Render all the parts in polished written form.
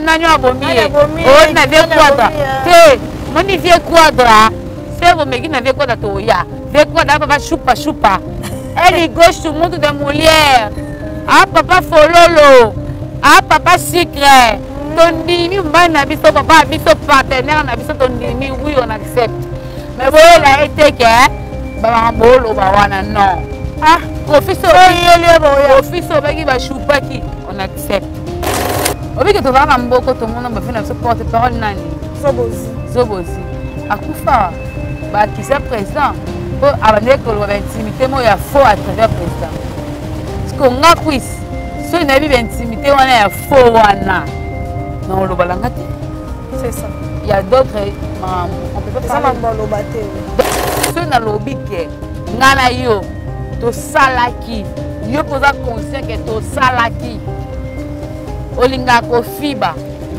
nani abomi oh na vie quadra te moni vie quadra c'est vous meki na vie quadra to ya vie quadra papa chupa elle gauche tout le monde de Molière ah papa fololo ah papa secret tondimi mbana biso papa biso partenaire na biso tondimi oui on accepte mais bon elle a été que ba bolo ba wana non ah professeur professeur baki ba choupaki on accepte obi que to va mboko to mona ba fina so porte parole nani zobozi akufa ba qui c'est président pour abandonner que l'intimité mo ya faux à travers président parce que on a quiz so na bi intimité wana ya faux wana non le balangate c'est ça il y a d'autres on peut pas ça m'a lo baté so na lobby que ngana yo to salaki yo posa conscient que to salaki olinga ko fiba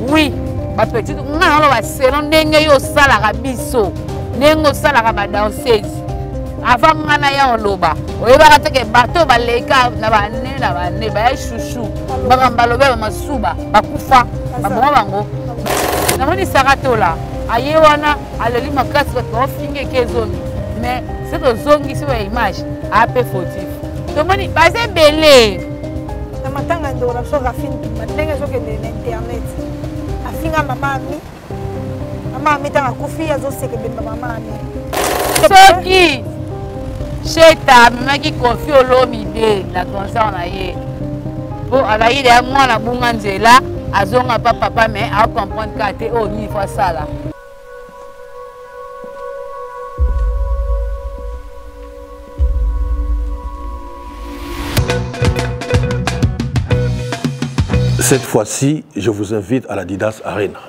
oui ba petit ngana lo ba selon ndenge yo salaka biso ndenge salaka ba danseuse avant ngana ya loba oyeba ka teke bato baleka na bane ba chouchou ba mbalobe ba masuba bakufa ba bongo bango na moni saratola aye wana aleli makasi ba finge kezomi mais c'est que zongi sur image a peu fautif to moni ba se belé na matanga ndora so rafine ndenge so ke internet afinga mama mi tanga kufi azo seke be mama mi soki cheta maki confi olomi de la concert na ye po alayi de mwana bunga nzela azonga papa mais a comprendre ka te o ni fois ça là. Cette fois-ci, je vous invite à l'Adidas Arena.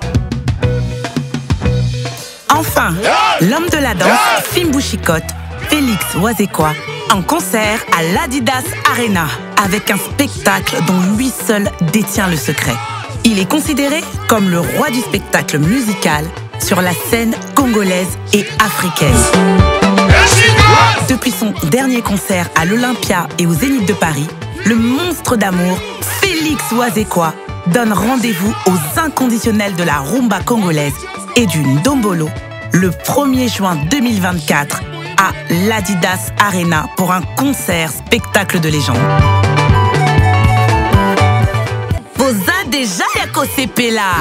Enfin, l'homme de la danse, Fimbu Chicotte, Félix Wazekwa, en concert à l'Adidas Arena, avec un spectacle dont lui seul détient le secret. Il est considéré comme le roi du spectacle musical sur la scène congolaise et africaine. Depuis son dernier concert à l'Olympia et au Zénith de Paris, le monstre d'amour Félix Wazekwa donne rendez-vous aux inconditionnels de la rumba congolaise et du Ndombolo le 1er juin 2024 à l'Adidas Arena pour un concert spectacle de légende. Posa déjà yako sepela.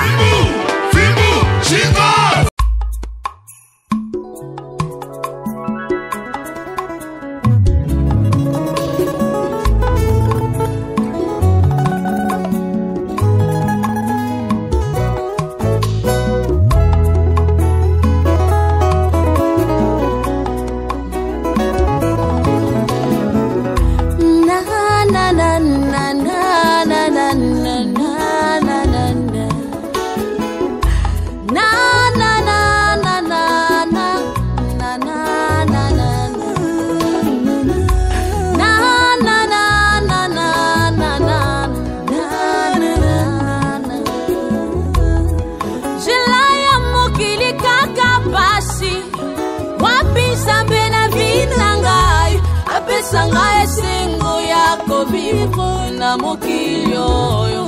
Na mokilio yo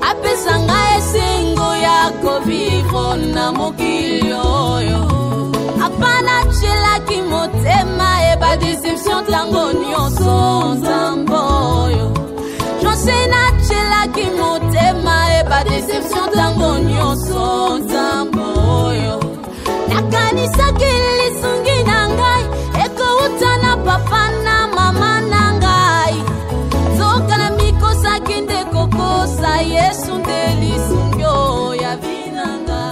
apesanga esengo yako vivo na mokilio yo apana chela ki motema e ba deception tango nyonso nzambo yo Jose na chela ki motema e ba deception tango nyonso nzambo yo nakanisa kilisungi na ngai eko utana papa na mama na ngai zokala mikosa kinde kokosa yesu ndelisungyo ya vinanga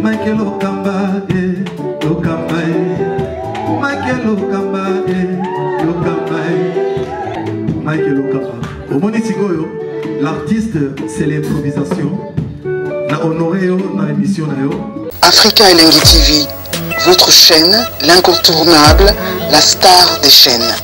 Michael Okamba, L'artiste, c'est l'improvisation. Na honoré dans l'émission. Africa Elengi TV, votre chaîne, l'incontournable, la star des chaînes.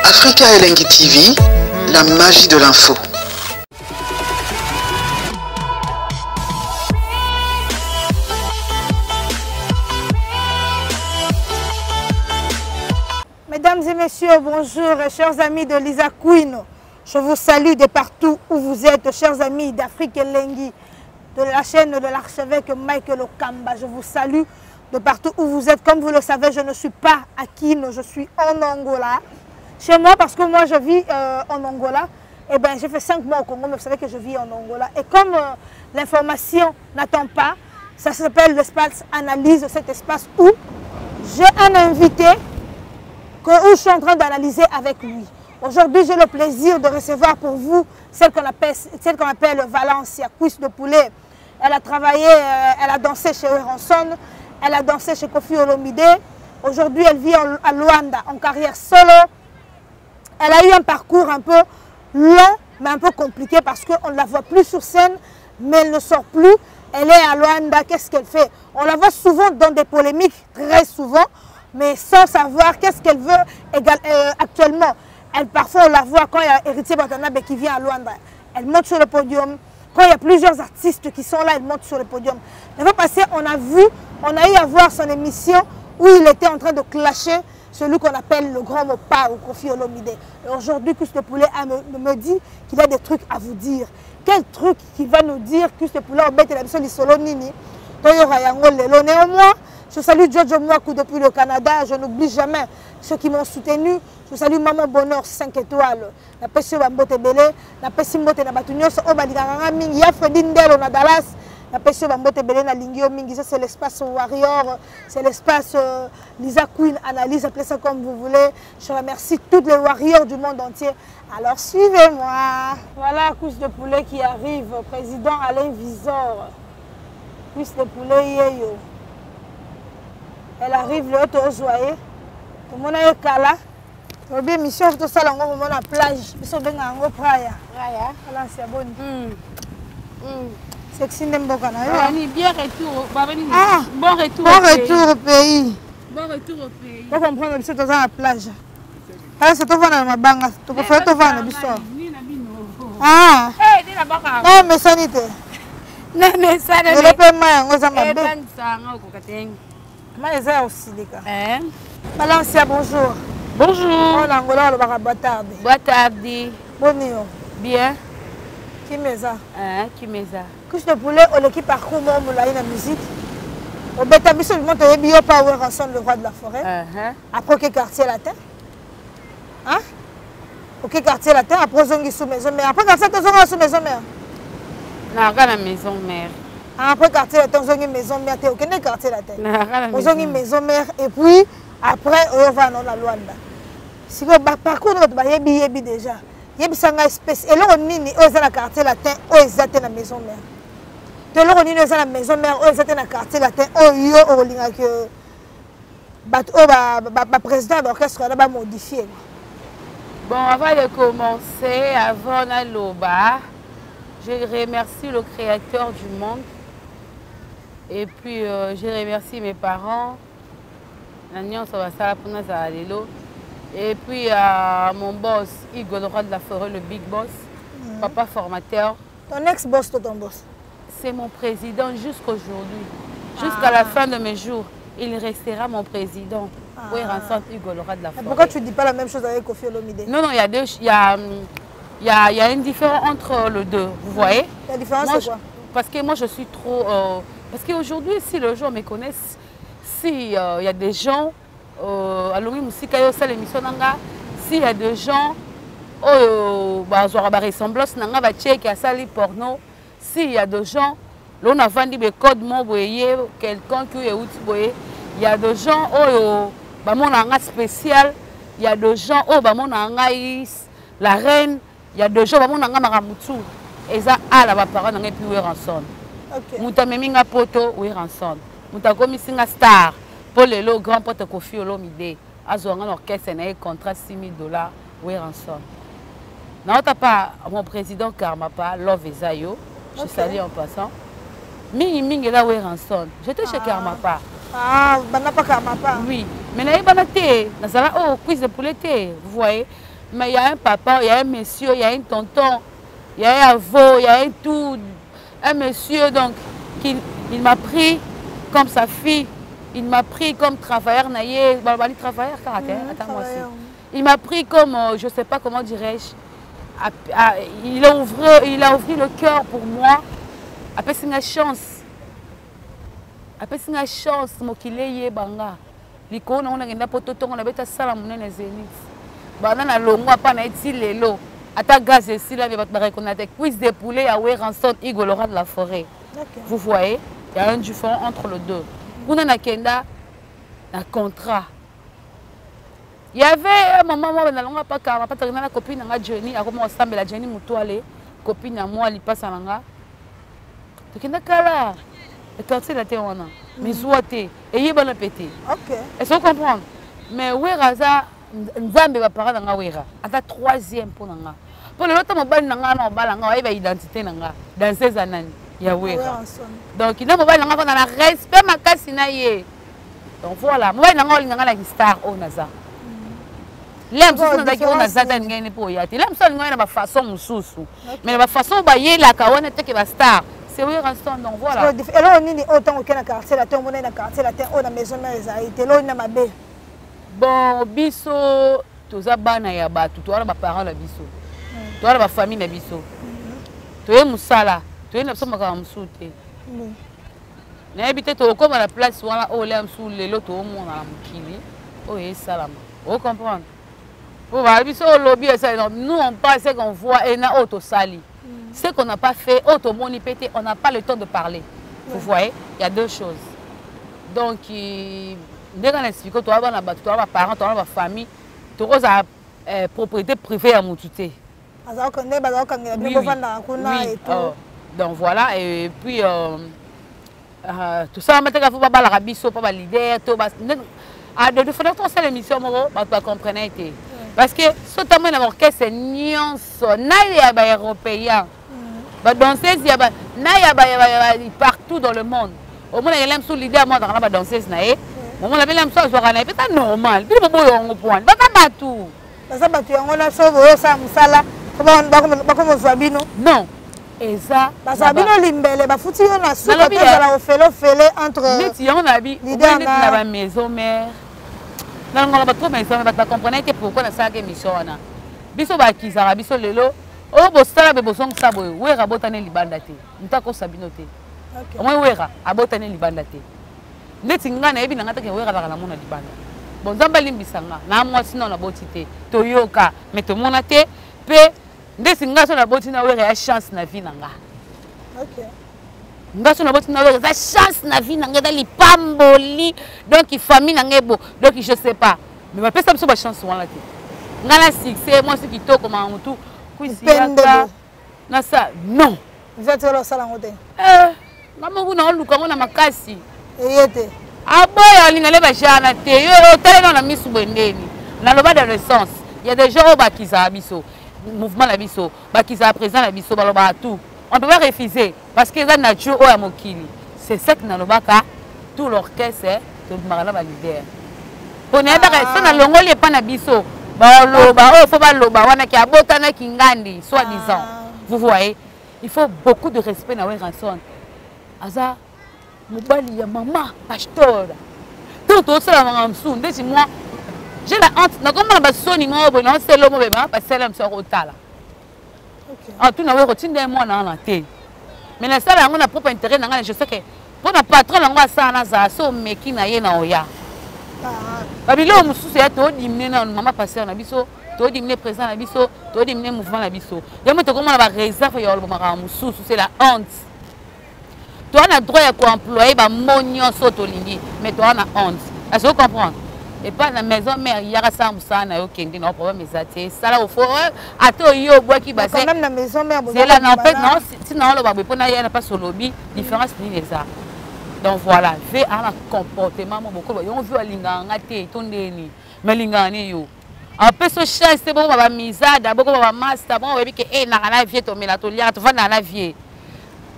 Africa Elengi TV, la magie de l'info. Mesdames et messieurs, bonjour, chers amis de Lisa Queen. Je vous salue de partout où vous êtes, chers amis d'Africa Elengi, de la chaîne de l'archevêque Michael Okamba. Je vous salue de partout où vous êtes. Comme vous le savez, je ne suis pas à Kino, je suis en Angola. Chez moi, parce que moi je vis en Angola, eh ben, j'ai fait 5 mois au Congo, mais vous savez que je vis en Angola. Et comme l'information n'attend pas, ça s'appelle l'espace analyse, cet espace où j'ai un invité où je suis en train d'analyser avec lui. Aujourd'hui, j'ai le plaisir de recevoir pour vous celle qu'on appelle Valencia, cuisse de poulet. Elle a travaillé, elle a dansé chez Ranson, elle a dansé chez Koffi Olomide. Aujourd'hui, elle vit à Luanda en carrière solo. Elle a eu un parcours un peu long, mais un peu compliqué parce qu'on ne la voit plus sur scène, mais elle ne sort plus. Elle est à Luanda, qu'est-ce qu'elle fait? On la voit souvent dans des polémiques, très souvent, mais sans savoir qu'est-ce qu'elle veut actuellement. Parfois, on la voit quand il y a Héritier Watanabe qui vient à Luanda. Elle monte sur le podium. Quand il y a plusieurs artistes qui sont là, elle monte sur le podium. La fois passée, on a eu à voir son émission où il était en train de clasher celui qu'on appelle le grand Mopa ou Koffi Olomide. Et aujourd'hui, Cuisse de poulet me dit qu'il a des trucs à vous dire. Quel truc qu'il va nous dire, Cuisse de poulet, au bête la mission du solo Nini. Néanmoins, je salue Jojo Mwaku depuis le Canada. Je n'oublie jamais ceux qui m'ont soutenu. Je salue Maman Bonheur 5 étoiles. La Pessie Bambote Belé, la Pessie Mbote Nabatunios, Obadiganga Mingi, Yafredi Ndelo na Dallas. La Pessie Bambote Belé na Lingio Mingi. Ça, c'est l'espace Warrior, c'est l'espace Lisa Queen Analyse, appelez ça comme vous voulez. Je remercie tous les warriors du monde entier. Alors suivez-moi. Voilà, Cuisse de poulet qui arrive, président Alain Visor. Cuisse de poulet Yeyo. Elle arrive le haut joyeux. Tout le monde est calé. Aujourd'hui, mission tout ça là, on va à la plage. Ils sont bien en playa. Playa. Là, c'est bon. Sexy n'importe quoi. Bien retour. Ah, bon retour. Bon retour au pays. Bon retour au pays. Vous comprenez que c'est tout ça à la plage. Ah, c'est tout va dans ma banque. Tu peux faire tout va dans le bison. Ah. Eh, dis la banque. Non, mais sanité. Non, mais ça ne. Je ne peux pas me faire ma banque. Mais ça aussi les gars. Valencia, bonjour. Bonjour. En Angola, on va boitarde. Boitarde. Bonjour. Bien. Qui met ça? Qui met ça? Cuisse de poulet, on l'équipe parcours mon moulin la musique. Au Bétabissou, le monde est bio power ensemble le roi de la forêt. Après quel quartier latin? Hein? Ok quartier latin, après zongi sous maison mère. Après quartier latin, sous maison mère. Non, regarde la maison mère. Après quartier latin, zongi maison mère. Tu es au quartier latin? Non, zongi maison mère et puis après on va dans la Luanda. Si le parcours notre yebi déjà. Yebi sanga espèce et là on nini aux la quartier latin aux exact la maison mère. De là on nini aux la maison mère aux exact la quartier latin au yo au linga que président d'orchestre là va modifier. Bon, avant de commencer, avant l'Aloba, je remercie le créateur du monde. Et puis, je remercie mes parents. Et puis, mon boss, Igor, le roi de la forêt, le big boss, papa formateur. Ton ex-boss ou ton boss? C'est mon président jusqu'aujourd'hui. Jusqu'à la fin de mes jours, il restera mon président. Oui, Ranson Hugo, le roi de la forêt. Pourquoi tu ne dis pas la même chose avec Koffi Olomide? Non, non, il y a une différence entre les deux, vous voyez? La différence, c'est quoi? Parce que moi, je suis trop... parce qu'aujourd'hui, si les gens me connaissent, s'il y a des gens... s'il y a des gens... ressemblance, porno, s'il y a des gens... Là, on a vendu des codes, quelqu'un qui est outil, il y a des gens... spécial, il y a des gens La reine, il y a 2 jours, on a Maramutu. Et ça, la parole, on a pu rançon. Mouta Meminga Poto, oui, rançon. Mouta Komisinga Star, pour le lot, grand pote Kofi Olomide. Azo un orchestre, un contrat $6 000, oui, rançon. Non, t'as pas mon président Karmapa, Love Ezayo, je salue en passant. Mingi là, oui, rançon. J'étais chez Karmapa. Ah, pas Karmapa. Oui, mais là, il y a oh, cuisse de poulet, vous voyez. Mais il y a un papa, il y a un monsieur, il y a un tonton, il y a un avô, il y a un tout, un monsieur, donc, il m'a pris comme sa fille, il m'a pris comme travailleur naïe, travailleur caractère, attends-moi aussi. Il m'a pris comme, je ne sais pas comment dirais-je, il a ouvert le cœur pour moi, après c'est une chance. Après c'est une chance, mon qu'il est banga. L'icône on a une pototon, on a bêta salam on a les zéniths. Banana longo pas na eti lelo. Ata gaz ici là, il va te reconnaître. Cuisse de poulet à Ranson Igor Laurent de la forêt. Vous voyez, il y a un du fond entre les deux. On a kenda un contrat. Il y avait un moment où on n'a pas terminé la copine de Jenny, à comment on la Jenny Moutouale, copine à moi, elle passe à l'anga. Tu kenda kala. Et quand c'est la terre, on a. Mais soit et il y a bon appétit. Ok. Est-ce qu'on comprend? Mais oui, Raza, Nzambe va parler dans la Wera. À la 3e pour Nanga. Pour le l'autre, on va il va identité Nanga. Dans ces années, il y a Wera. Donc, il y a un respect, ma cassinaye. Donc voilà, moi, je suis un star au Naza. L'aime ça, c'est un Naza dans le pour Yati. L'aime ça, c'est une façon sous. Mais la façon, il y a la star. C'est oui, Ranson, donc voilà. Et là, on est autant que la quartier, la terre, on est la quartier, la terre, on a maison, mais été là, on a ma baie. Bon, biso, tous les bana ya batu, tous les parents la biso, tous les familles la biso. Tu es musala, tu es n'absent ma musute. N'habite tu comme à la place où on l'aime sous les lots au monde à la mukili. Oh, et salama. Vous comprenez? Pour voir biso lobby, nous on passe qu'on voit et na auto sali. Ce qu'on n'a pas fait, auto moni pété, on n'a pas le temps de parler. Vous voyez, il y a 2 choses. Donc, dès qu'on explique, tu as des parents, tu as des familles, tu as des propriétés privées à Moutouté. Oui. Donc voilà, et puis tout ça, maintenant il faut pas la biso, pas leader, de toute façon, c'est l'émission, tu comprends. Parce que ce temps dans l'orchestre, c'est nuance, il y a des Européens. Danseuse, il y a partout dans le monde. Au moins, il y a des l'idée moi dans la danseuse. Au moins, il y a des choses c'est normal. Puis, il y a des points. Non. Et ça, la maison mère. Non, on va trouver maison, mais comprenez que pourquoi on a ça émission là. Biso ba kizara, biso lelo. Oh, bosala be bosong sabo. Wera botane libanda te. Ntako sabino te. Au moins wera abotane libanda te. Ndeti ngana ebi ngata ke wera la mona libanda. Bon zamba limbisanga. Na moi sinon na botité. Toyoka, mais to mona te pe ndeti ngaso na botina wera ya chance na vie nanga. OK. Ngaso na botina wera ya chance na vie nanga dali pamboli. Donc il famille nanga bo. Donc je sais pas. Mais ma personne ba chance wala te. Ngala succès moi ce qui to comme en tout. Non. Vous êtes là, ça l'a monté. Maman, vous avez un makasi. Et était. Ah bon, il y a des gens qui ont été mis sous Bendeni. Dans le bas de l'essence, il y a des gens qui ont abisso, mouvement l'abisso, qui sont présents l'abisso, tout. On ne peut pas refuser parce qu'ils ont nature au Amokili. C'est ça que dans le bas, tout l'orchestre, tout le marana va leader. Pour ne pas dans le Longo, il n'y a pas d'abisso. Soi-disant. Vous voyez, il faut beaucoup de respect dans Ranson. Aza, Moubali, maman, pasteur. Tout ça, moi, j'ai la honte. Comment on va sonner, c'est l'homme, parce que c'est l'homme, c'est tout n'a routine de moi dans la tête. Mais la salle, on a propre intérêt dans je sais que pour le patron, on va s'en so making na yena oya. Babilo mususu ya to dimné na maman passer na biso, to dimné présent na biso, to dimné mouvement na biso. Yamo to comment on va réserve ya ba mususu, c'est la honte. Tu as le droit de employer ba monyo soto lingi, mais tu as la honte. Est-ce que vous comprenez? et pas la maison mère il y a ça musana yo kende non problème ezate ça là au fond ato yo bois qui basé quand même la maison mère c'est là non fait non sinon le babé pona ya na pas sur lobby différence ni les ça donc voilà fait un comportement beaucoup on veut linga ngate tondeni mais linga ni yo en peu ce chien c'est bon ba misa d'abord ba master bon webi que eh na la vie to mela to lia to va na la vie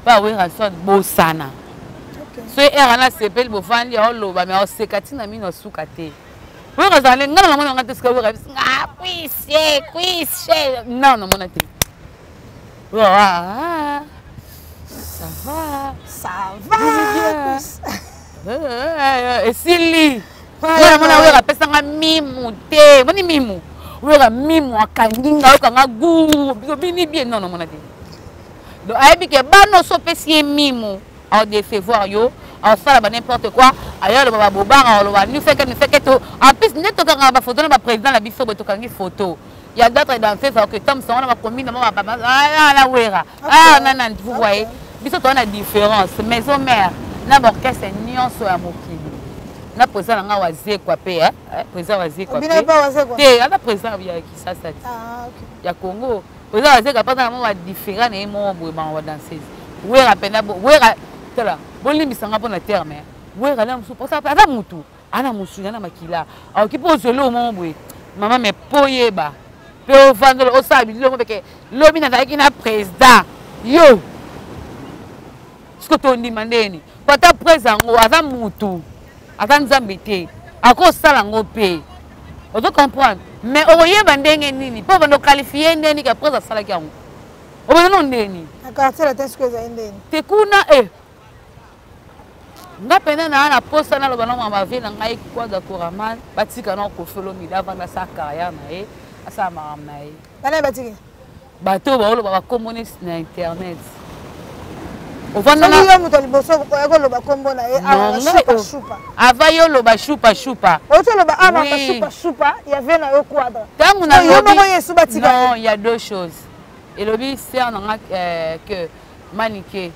ba we ranson bosana so era sepel bofandi oloba mais osekati na mino sukate we razale ngana na mona ngate ska we rabisi nga kwise non non mona te ça va et Sili mona mona we rapesa nga mimu te moni mimu we ra mimu akanginga okanga gu bini bien non non mona te donc ayebi ke bano so pesi mimu en décevoir yo en ça là n'importe quoi ailleurs le baba bobara on nous fait que tout en plus net to kanga ba photo na président la biso to kangi photo il y a d'autres dans Facebook que Tom ça on a commis na baba la wera nan vous voyez biso to na différence maison mère na orchestre nyonso ya mokili na président nga wazie kwa pe président wazie kwa pe te ana président ya Kisasa ya Congo président wazie kwa pas na mo différent na mo bo ba danseuse wera pena wera tala boli misanga pona terme wera la musu posa ata mutu ana musu na makila au kipo zelo mombwe mama me poyeba pe o vandolo o sabi lo mbeke lobi na taki na président yo skoto ndimandeni pata président ngo aza mutu aza nzambe te ako sala ngo pe ozo comprendre mais oyeba ndenge nini po bando qualifier ndeni ka président sala ki ngo obano ndeni quartier la test que za ndeni te kuna nga pena na posta na loba na mama vie na ngai kwa da koraman batika na ko felo mi dava na sa carrière na asa maram na bana batiki bato ba loba ba communiste na internet ovanda na yo muto liboso ko loba kombo na chupa ava yo loba chupa o to loba ama chupa il y avait na yo quadra tangu na yo mo yesu batika non il y a deux choses et lobi c'est en que maniqué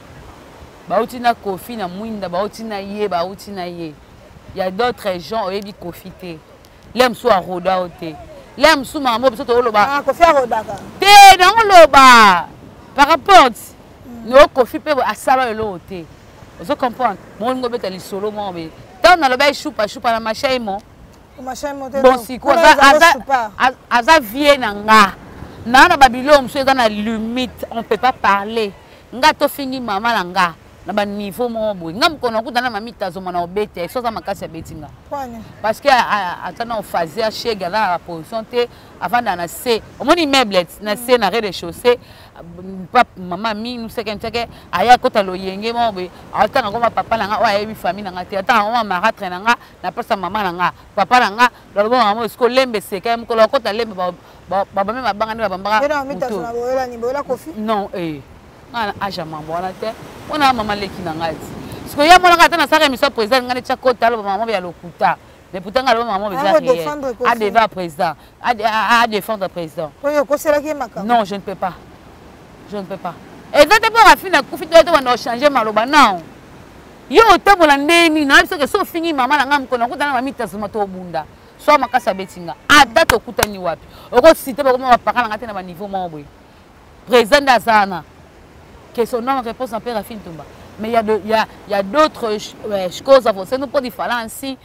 bauti na kofi na mwinda bauti na ye il y a d'autres gens oyebi kofi te lem so a roda ote lem so mamo biso to loba kofi a roda ka te na loba par rapport no kofi pe asala lo ote ozo comprendre mo ngo beta li solo mo be tant na loba chupa na machaimo te bon si ko aza vie na nga na babilo mso eza na limite on peut pas parler nga to fini mama na nga na ba niveau mo boy ngam kono kutana mamita zo mona obete so za makasi ya betinga parce que atana on faisait chez gala la position te avant na C omoni meuble na C na rez-de-chaussée papa mama mi nous sait que aya kota lo yenge mo boy atana ngoma papa na nga wa yebi famille na nga te atana ngoma maratre na nga na pesa mama na nga papa na nga lo bo mama sko lembe se ka mko lo kota lembe ba même banga ni ba banga non aja mambo wana te ona mama leki na ngati siko ya mona kata na saka miso président ngane chako talo mama ya lokuta mais pourtant ngalo mama bezaki a défendre président a défendre président oyo kosela ki maka non je ne peux pas et date pour afina kufi to wana changer maloba non yo otobola ndeni na biso ke so fingi mama na ngam kona kutana mamita zuma to bunda so makasa betinga ata to kutani wapi oko cité ba koma pakala ngate na ba niveau mo boy président d'Azana que son nom réponse en père Rafine Toumba. Mais il y a d'autres choses à voir. C'est nous pas différent ainsi.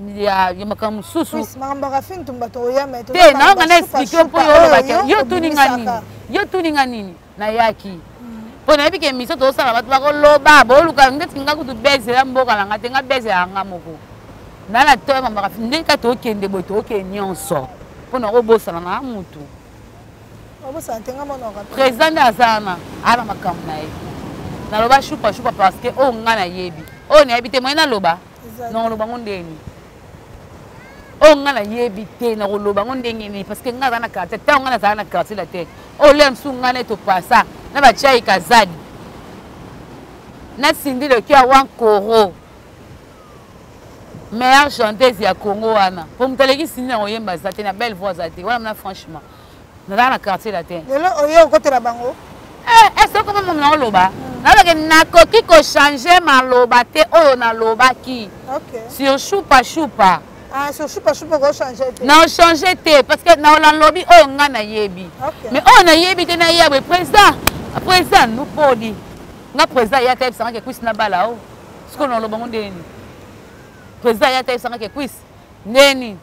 Il y a comme sous-sous. Mais Rafine Toumba to ya mais. Té na ngana expliquer pour yo tuninga nini na yaki. Pona bi ke miso to sala batu ba ko loba bo luka ngeti nga kutu beze ya mboka na ngate nga beze ya nga moko. Na la to mama Rafine ndeka to kende bo to ke nyonso. Pona ko bosala na mutu. Président d'Azana, ala makambo na ye. Na loba chupa parce que o nga na yebi. O na yebi te mo na loba. Non loba ngondeni. O nga na yebi te na loba ngondeni ni parce que nga za na quartier, ta nga na za na quartier la te. O lem su nga na to passa. Na ba chai kazadi. Na sindi le kia wan koro. Meilleure chanteuse ya Congo wana. Pour mteleki sindi na oyemba za te na belle voix za te. Wala na franchement. Dans la quartier la terre. Lelo oyo côté la bango. Est-ce que comme mon loba? Na ko changer ma loba te oyo na loba ki. OK. Sur choupa. Ah, sur choupa choupa ko changer. Non, changer té parce que na la lobby oh nga na yebi. Mais oh na yebi te na yebi président nous podi. Nga président ya tête sanga ke kwis na bala oh. Ce qu'on lo bango ndeni. Président ya tête sanga ke kwis. Neni.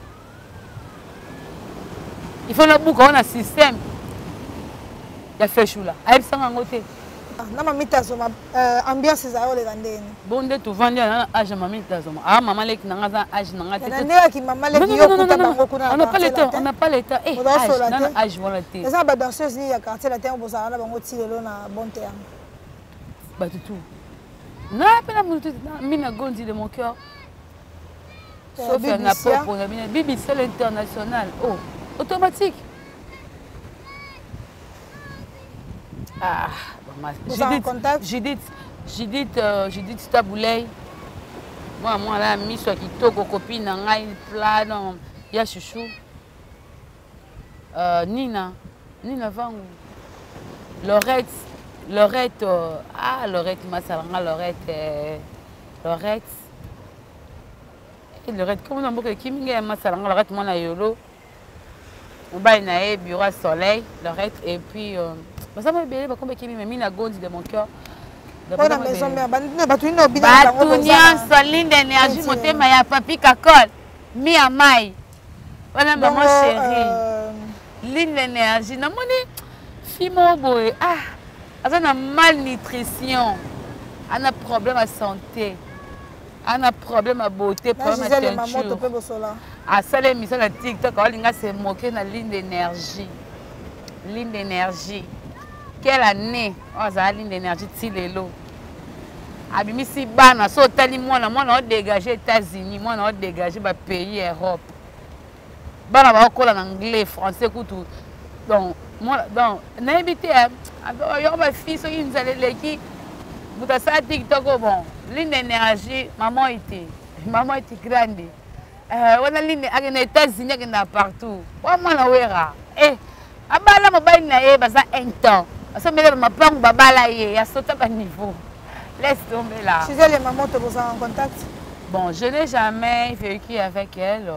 Il faut na buka on a système. Ya fait chou là. Aïe sanga ngote. Na mamita zoma ambiance za ole gandeni. Bonde tu vandi na âge mamita zoma. Ah maman lek na ngaza âge na ngate. Na nera ki maman lek yo kuta bango kuna. On n'a pas le temps, on n'a pas le temps. Eh, âge voilà té. Ça ba danseuse ni ya quartier la terre boza na bango tilelo na bon terme. Ba tout. Na pena mutu mina gondi de mon cœur. Sauf un apport pour la Bibi c'est l'international. Oh, automatique. Ah, Judith Taboulay. Moi là, mis soit qui toque copine en aïe plat non, ya chouchou. Nina Vangou. Lorette, Lorette Massalanga, Lorette. Et Lorette, comment on dit que Kim Massalanga, Lorette mon ayolo. On va y bureau soleil, Lorette et puis ça m'a bien comme qui m'a mis la gondi de mon cœur. Pour la maison mère, batounia ligne d'énergie monter ma papi kakol. Mi à mai. Voilà maman chérie. Ligne d'énergie. Non moni fimo boy. Ah, on a malnutrition. On a problème à santé. On a problème à beauté, problème à teinture. À ça l'émission de TikTok, on a se moquer de la ligne d'énergie. Ligne d'énergie. Quelle année? On a la ligne d'énergie Tilelo. Abimisi bana so tali moi on a dégagé États-Unis, moi on a dégagé ba pays Europe. Bana ba ko en anglais, français tout. Donc moi donc na habité yo ba fille so qui nous allait leki. Buta sa TikTok bon, ligne d'énergie, maman était grande. On a ligne aux États-Unis qui est partout. Moi na wera. Eh, abala mobile na e baza un temps. Ça me dit ma pangue babala ye, ya sauté à niveau. Laisse tomber là. Tu sais les mamans te posent en contact? Bon, je n'ai jamais vécu avec elle.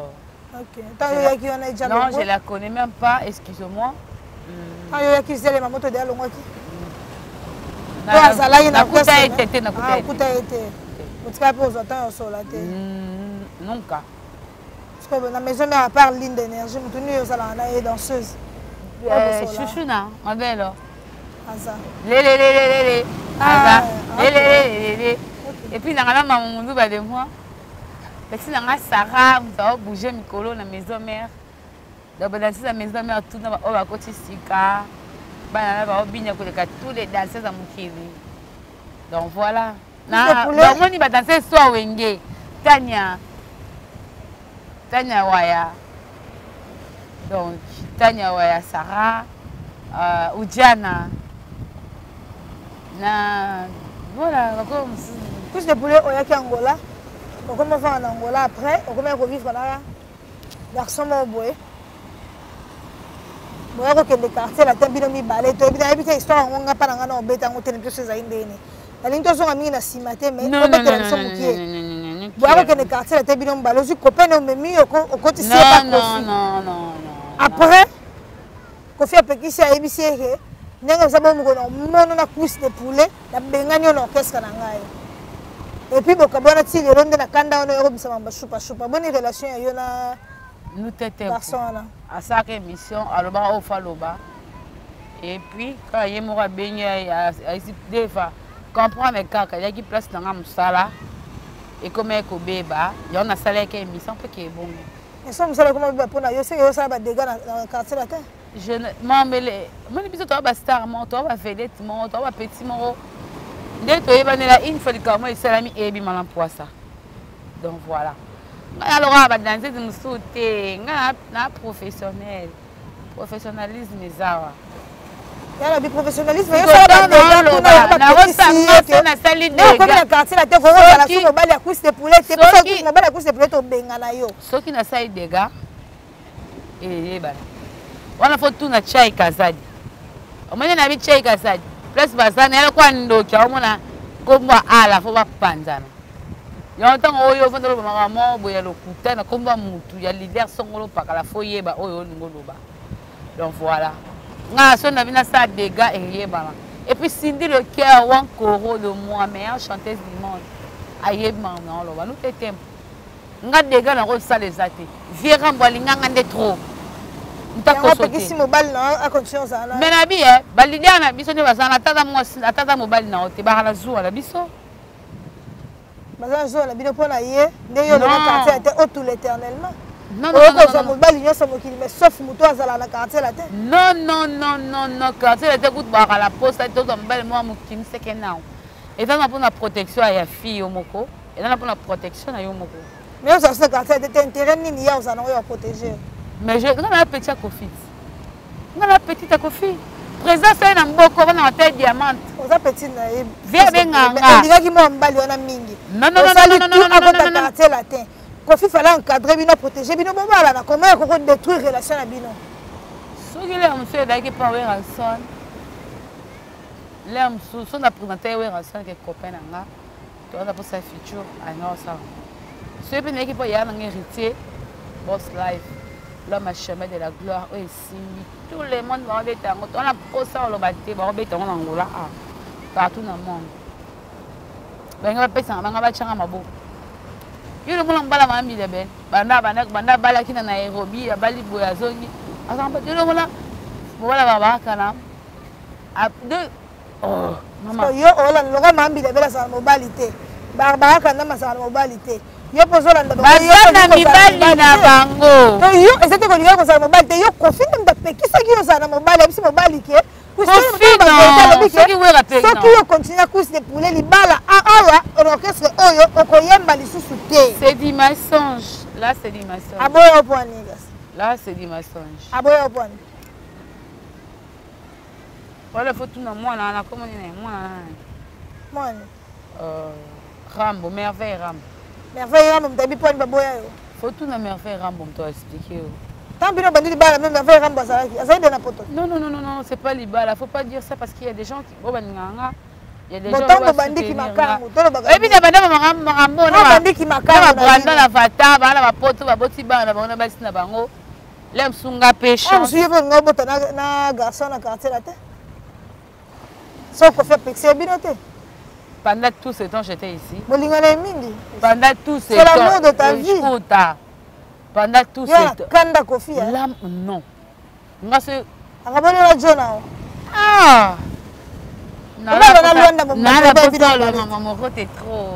Ok. Tant que qui on a déjà. Non, je la connais même pas, excusez-moi. Tant que qui sait les mamans te dire longo qui? Na kuta été. Ah, kuta été. Tu vas pas aux autant au sol là té. Non cas. Parce que la maison mère à part ligne d'énergie, nous tenons aux allant là et danseuse. Chouchouna, ma belle. Lé. Et puis, dans la maman de moi, si dans la Sarah, nous avons bougé Mikolo dans la maison mère. Dans la maison mère, tout le monde a côté Sika. Tous les danseuses à Moukiri. Donc voilà. Donc on y va danser soit Wenge, Tania Waya. Donc Tania Waya, Sarah, Oudjana. Voilà, comme plus de poulet au Yaki Angola. On commence en Angola après, on commence à revivre là. Garçon mon boy. Moi je que des quartiers la tête bien mis balai. Tu as habité histoire on n'a pas dans un bête en hôtel plus ces indés. La ligne de son ami na simaté mais non. Moi que des quartiers la tête bien balai. Je copain on me mis au côté c'est pas non. Après, quand fait petit c'est ABC que nous avons mon couche de poulet, la bengani on orchestre na ngai. Et puis beaucoup bon ati le ronde na kanda on Europe ça m'a choupa bonne relation yo na nous tete personne à chaque émission aloba au faloba. Et puis quand il m'aura baigné à des fois comprendre kaka il y a qui place dans musala et comme ko beba il y en a salé que émission peut que bon. Et ça musala comment pour na yo c'est yo ça ba dégâts dans quartier là. Je m'emmêle. Mon épisode toi star mon toi vedette mon toi petit mon. Dès que tu es là une fois comment il s'est mis et bien mal emploi ça. Donc voilà. Alors on va danser de sauter na professionnel. Professionnalisme ça. Il y a le professionnalisme. Il y a na salle de comme la quartier la tête on va la sur mobile à couche de poulet, c'est pas ça que mobile à couche de poulet to benga na yo. Ceux qui na salle de gars et bah on a fait tout na chai kazadi. On m'a dit na bi chai kazadi. Plus bazana elle quoi ndo kia on a comme ala faut pas panzana. Yantango oyo vanda lo mama boya lo kutana komba mutu ya leader songolo pakala foyeba oyo lingoloba. Donc voilà. Nga so na bina sa dégâts et yeba. Et puis Cindy le cœur wan Koro de moi meilleure chanteuse du monde. Ayeba na lo ba nous t'aime. Nga dégâts na ko sa les até. Viera mbolinga ngande trop. Ntako sote. Si mobile na a conscience ala. Mais na bi ba leader na biso ne bazana tata mobile na ote ba la zuwa la biso. Bazan la bino pona ye ndeyo le quartier était au tout l'éternellement. Non non mobile nyo sa mokili mais sauf muto azala na quartier la tête. Non quartier la tête gout ba la poste to mobile moi mokili seke na. Et dans la protection ya fille omoko et dans la protection na yo moko. Mais ça ce quartier était intérêt nini ya ozana yo protéger. Mais je na petit Kofi. Na petite Kofi. Présence na mboko na tête diamante. Oza petit na ye. Viens benganga. Ndika ki mo mbali wana mingi. Non. Quartier latin. Kofi fallait encadrer bino protéger bino bomala na comment ko détruire relation na bino. Soki le monsieur daki pa we ranson. Le monsieur son a présenté we ranson que copain nga. Tu as pour sa future à non ça. Ce bien qui peut y avoir un héritier boss life. L'homme a chemin de la gloire aussi. Tout le monde va être en on a posé ça au bâti, va être en Angola partout dans le monde. Ben on va passer en Angola changa mabo. Yo le monde bala mambi de ben. Banda bala kina na Nairobi, bali boya zongi. Azamba yo le monde voilà baba kana. A deux oh maman. Yo ola loga mambi de bela sa mobilité. Barbara kana ma sa mobilité. Yo pozola ndaba bazana mibali na bango to yo ezete ko linga ko sa mobile te yo Kofi ndaba pekisa ki yo sa na mobile bisi mobile ke soki yo continue course de poulet libala awa orchestre oyo okoyemba lisusu te. C'est du mensonge. Là c'est du mensonge. Aboyo point gas. Là c'est du mensonge. Aboyo point. Voilà faut tout na moi na comment moi Rambo merveille Rambo. Merveille Rambo mtabi point baboya yo. Faut tout na merveille Rambo me toi expliquer. Tant bino bandi libala même merveille Rambo azalaki azali na poto. Non, c'est pas libala, faut pas dire ça parce qu'il y a des gens qui il y a des gens qui bandi qui makamu to ba. Et puis na banda Rambo na bandi qui makamu. Na branda na fata, ba na ba poto ba boti ba na ba basi na bango. Lem sunga pêche. On suit pas ngo bota na garçon na quartier la tête. Sauf qu'on fait pexer binoté. Pendant tout ce temps, j'étais ici. Pendant tout ce temps. C'est l'amour de ta vie. Pendant tout ce temps. Kanda Kofi. L'âme, non. Moi, c'est. Ah!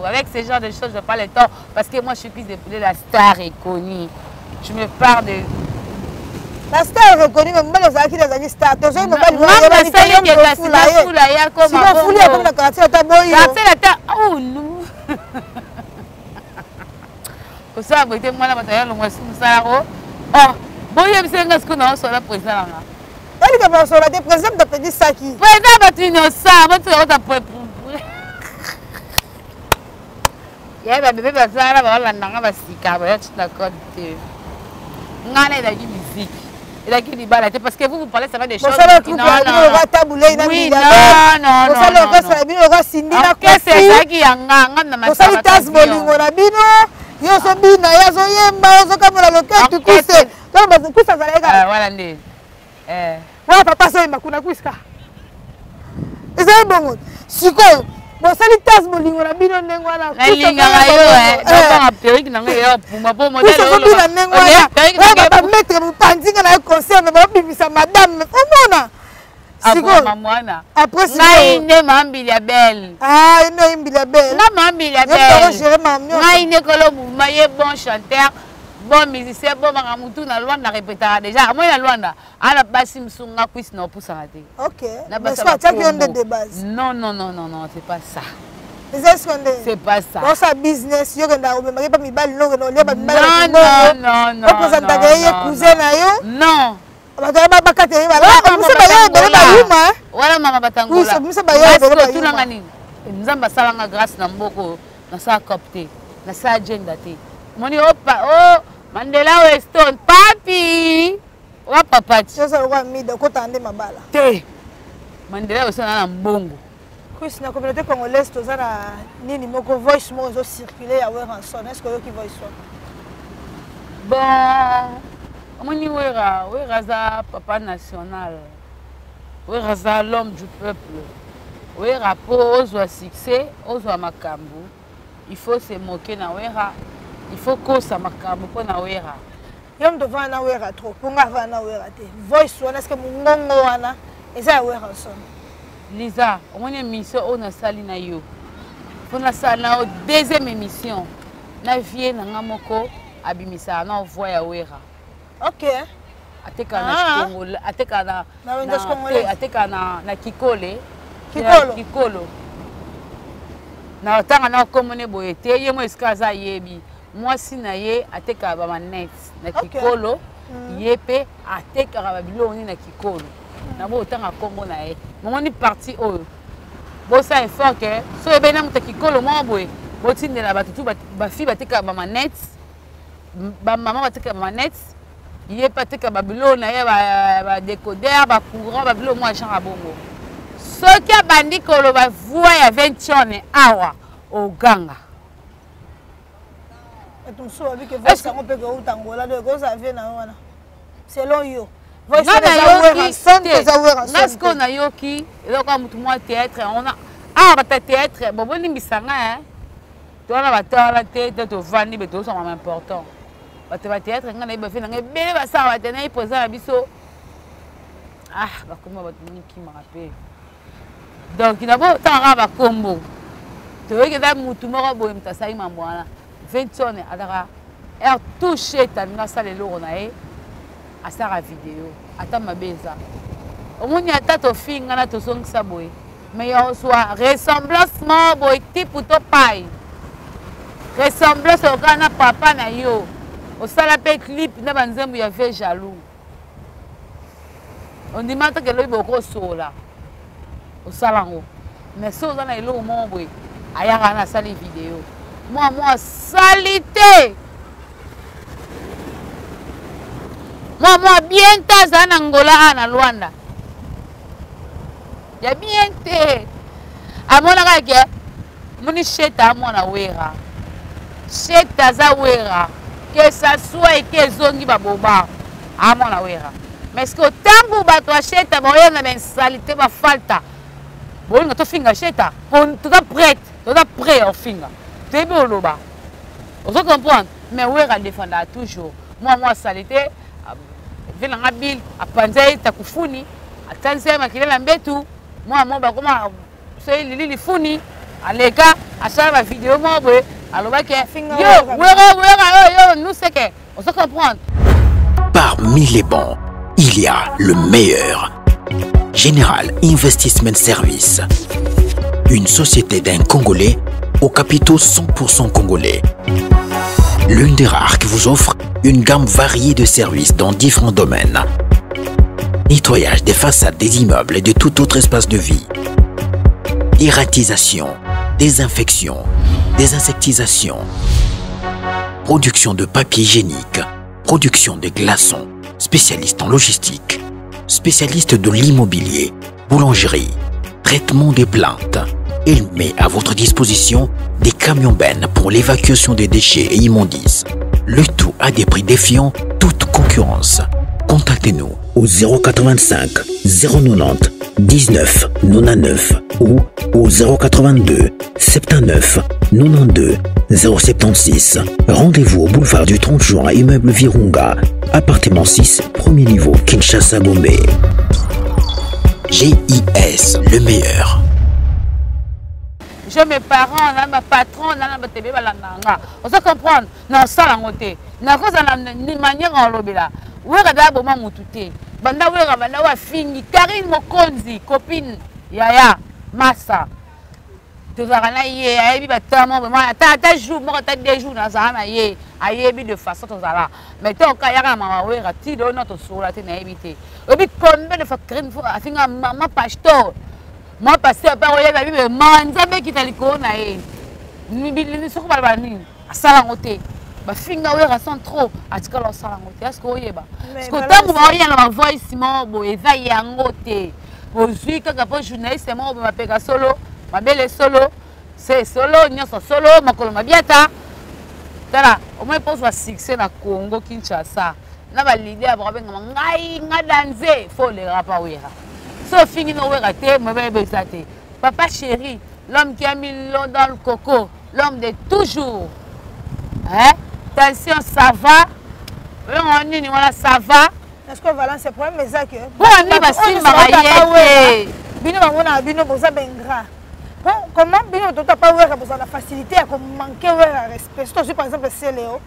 Avec ce genre de choses, je parle le temps. Parce que moi, je suis la star reconnue. Je me parle de. La star est reconnue, mais moi, je suis la star. Tu sais, oh non. Pour ça, moi, je oh, bon, il y a ce qu'on a sur la présidente. Elle est pas sur la présidente de Petit Saki. Président, tu ne sais pas, tu as pour. Il y a un bébé, ça va la nana, va s'y caber, tu n'as pas de. Ngane la musique. Il a qui dit balade parce que vous parlez ça va des choses. Non, non. Oui, non. Vous savez le reste la bino le Cindy la Kofi. C'est ça qui anga na masaka. Vous savez tas bolingo na bino. Yo so bina ya so yemba so kamela loket tu kuse. Donc ba kusa za lega. Voilà ndi. Wa papa so yemba kuna kuska. Eza bongo. Siko. Bon sali tas bolingo na bino ndengo na. Na linga yo donc Périque na yo puma po modèle lo. Ba mettre mu pandinga na concert ba bimisa madame. Omona. Siko mwana. Après na ine mambi ya belle. Ah, ine mambi ya belle. Na mambi ya belle. Na ine kolo mouvement ye bon chanteur, bon musicien, bon maramutu na Luanda répétera déjà. Moi na Luanda, ala basi msunga kwisi na opusa na te. OK. Mais ça tu as de base. Non, c'est pas ça. C'est pas ça. Dans sa business, yo kenda o memba pas mibali no no le ba mibali. Non. Représente ta cousin na yo? Non. Ba bakate ba. Musa ba yo de ba yuma. Wala mama batangola. Musa ba yo de ba yuma. Tulanga nini? Nzamba salanga grâce na mboko na sa copte, na sa agenda te. Moni opa oh Mandela Weston papi. Wa papa. Sasa wa mida ko tande mabala. Te. Mandela Weston na mbongo. Chris, la communauté congolaise, tu as ni moko voice mo circuler à Weranson. Est-ce que tu voice ça? Bon, moni Wera za papa national. Wera za l'homme du peuple. Wera pour ozwa succès, ozwa makambu. Il faut se moquer na Wera. Il faut kosa makambu pour na Wera. Yom devant na Wera trop. Pour nga na Wera te. Voice one est-ce que mongo wana eza Weranson. Lisa, on a une émission on a sali na yo. On a sali na deuxième émission. Na vie na ngamoko abimisa na voix ya Wera. OK. Ateka na Congo, ateka na ateka na Kikole. Kikolo. Na tanga na komone boyete ye mo eskaza yebi. Moi si na ye ateka ba manet na Kikolo. Yepe ateka ba biloni na Kikolo. Na bo tanga Congo na ye. Mon ni parti oyo. Bo ça effort que so ebe na muta Kikolo mo boye. Bo tindela batutu ba fi bateka ba manet. Ba maman bateka ba manet. Il est pas que Babylone, il y a des décodeurs, des courants, Babylone, moi, j'en ai bongo. Ce qui a bandit que l'on va voir, il y a 20 ans, au Ganga. Selon you. Est-ce qu'on a yoki, donc on a théâtre, on a théâtre, bon, on est hein. Tu as la tête, tu as vanni, mais tout ça c'est important. Tu vas théâtre, tu as fait un bel bassin, tu as posé un biseau. Ah, comment va te qui me rappelle. Donc, il y a pas tant de combo. Tu vois que tu as tout le monde, tu as ça, il m'a dit, 20 ans, elle a touché ta salle de l'eau, à sa vidéo, à ta mabeza. Au moins, il y a ta fille, il y a ta son qui mais il y a ressemblance, type ou ton paille. Ressemblance au Ghana, papa, na yo. Au salapé clip, na banzembu ya fait jaloux. On dit maintenant que l'œil beaucoup sur là. Au salango. Mais si on a eu l'eau, mon boy, ayara na sali vidéo. Moi, salité. Moi, bien taza na Angola, na Luanda. Ya bien te. A mon agake, moni cheta moi na Wera. Cheta za Wera. Que ça soit et que zongi baboba. A mon na Wera. Mais ce que tangu bato cheta boya na mensalité ba falta. Bon, tu finga cheta. On tu es prête. Tu es prêt au finga. Tu es bien loba. Vous comprenez? Mais Wera défendra toujours. Moi salité. Vela ngabil apanzai takufuni atanzai makilela mbetu moi bakoma so lili funi aleka asala ba vidéo mo boye alobaki yo wera nous c'est que on se comprend. Parmi les bons, il y a le meilleur. Général Investment Service. Une société d'un Congolais aux capitaux 100% congolais. L'une des rares qui vous offre une gamme variée de services dans différents domaines. Nettoyage des façades des immeubles et de tout autre espace de vie. Dératisation, désinfection, désinsectisation. Production de papier hygiénique, production de glaçons, spécialiste en logistique, spécialiste de l'immobilier, boulangerie, traitement des plaintes. Il met à votre disposition des camions-bennes pour l'évacuation des déchets et immondices. Le tout à des prix défiant toute concurrence. Contactez-nous au 085 090 19 99 ou au 082 79 92 076. Rendez-vous au boulevard du 30 juin, immeuble Virunga, appartement 6, premier niveau, Kinshasa, Gombe. GIS, le meilleur. Je mes parents, ma patron, ma télé, on se comprend. Non, ça la montée. Na cause de manière en lobela. Où est la bonne moutouté? Banda où est banda wa fini. Karine Mokonzi, copine, Yaya, Massa. Tu vas rana yé, ayebi batamo, moi, ta jour, moi, ta deux jours, na zana yé, ayebi de façon to zala. Mais tant qu'à yara mama où est ti do notre sola te na ebité. Obi combien de fois Karine faut afinga mama pasteur. Moi, parce que je suis un qui t'a dit que je suis un salangoté. Je suis un trop. Est-ce que je suis un salangoté? Est-ce que tu as un voice? Je suis un journaliste. Je suis un solo. mabele solo c'est solo nyonso solo makolo mabiata tala au moins pour soit succès na Congo Kinshasa na ba leader ba benga ngai ngadanze faut les rapa wera so fini no wera te mabele ça te papa chéri l'homme qui a mis l'eau dans le coco l'homme de toujours hein attention ça va on ni voilà ça va est-ce que Valence c'est problème mais ça que bon ni ba si marié bino bamona bino boza bengra comment bino to pas wera boza la facilité à manquer wera respect surtout par exemple c'est Léo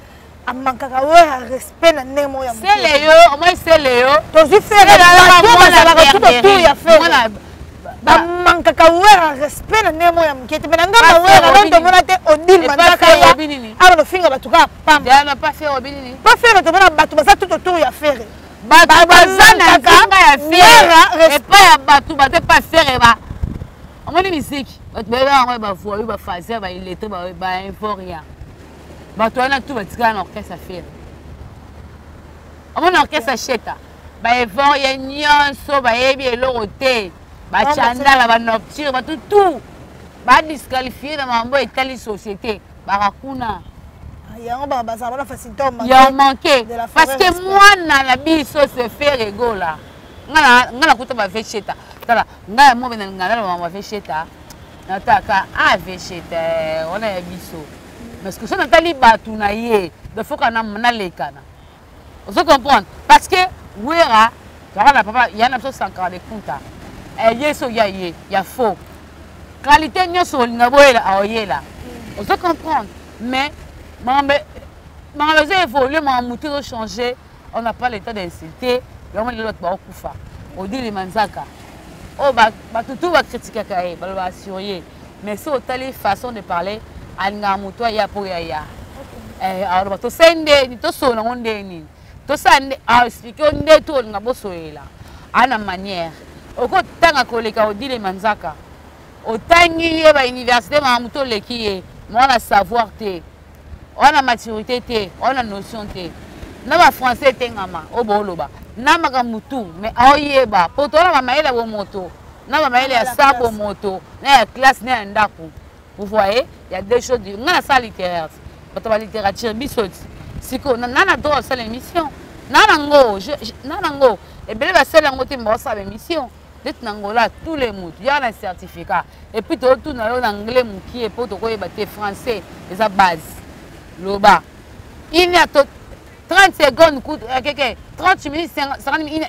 a manquer wera respect na nemo ya c'est Léo au moins c'est Léo to si faire la tout autour ya faire ba manquer wera respect na nemo ya mkete mais ngamba wera ndo mona te odile mandaka ya aba no finga batuka pam ya na pas faire obinini pas faire to mona batu baza tout autour ya faire batu bazana kanga ya faire et pas ya batu bate pas faire ba omoni misiki batu ba ba foi ba fazer ba il était ba info rien batu ana tout batika na orchestre faire omoni orchestre cheta ba effort ya nyonso ba yebi eloko te ba chandala ba nocture ba tout ba disqualifier na mambo etali société ba rakuna yango ba bazala la facilité ya manqué parce que moi na biso se faire rigola ngana kuta ba vecheta tala ngaya mo bena ngana ba vecheta nataka a vecheta ona ya biso parce que ça natali batu na ye de faut kana na lekana vous comprenez parce que wera la papa yana so sankara de kunta yeso ya ye ya faux qualité nyoso ngaboela aoyela vous comprenez mais Mambe évolué, mamouté a changé, on n'a pas le temps d'insulter, on a l'autre va kufa. On dit les manzaka. Oh bah tout va critiquer kaé, bah va assurer. Mais c'est autant les façons de parler, anga muto ya pour ya. Alors bah to sende ni to so na onde ni. To sende a expliquer onde to nga bosoela. Ana manière. Oko tanga koleka on dit les manzaka. Otangi ba université mamouto lekié, moi la savoir te. On a maturité té, on a notion té. Na ba français tengama, o boloba. Na maka mutu, mais aoyeba. Poto na maele bo moto. Na ba maele ya sabo moto, na ya classe na ndako. Vous voyez, il y a des choses du na sa littéraire. Poto ba littérature bisoti. Siko na droit ça l'émission. Nanango, nanango. Et bele ba sala ngote mba sa l'émission. D'être nangola tous les mots, il y a un certificat. Et puis tout tout na l'anglais mon qui est poto ko yeba té français, les a base. Loba. Il y a 30 secondes, 30 minutes, 50 minutes.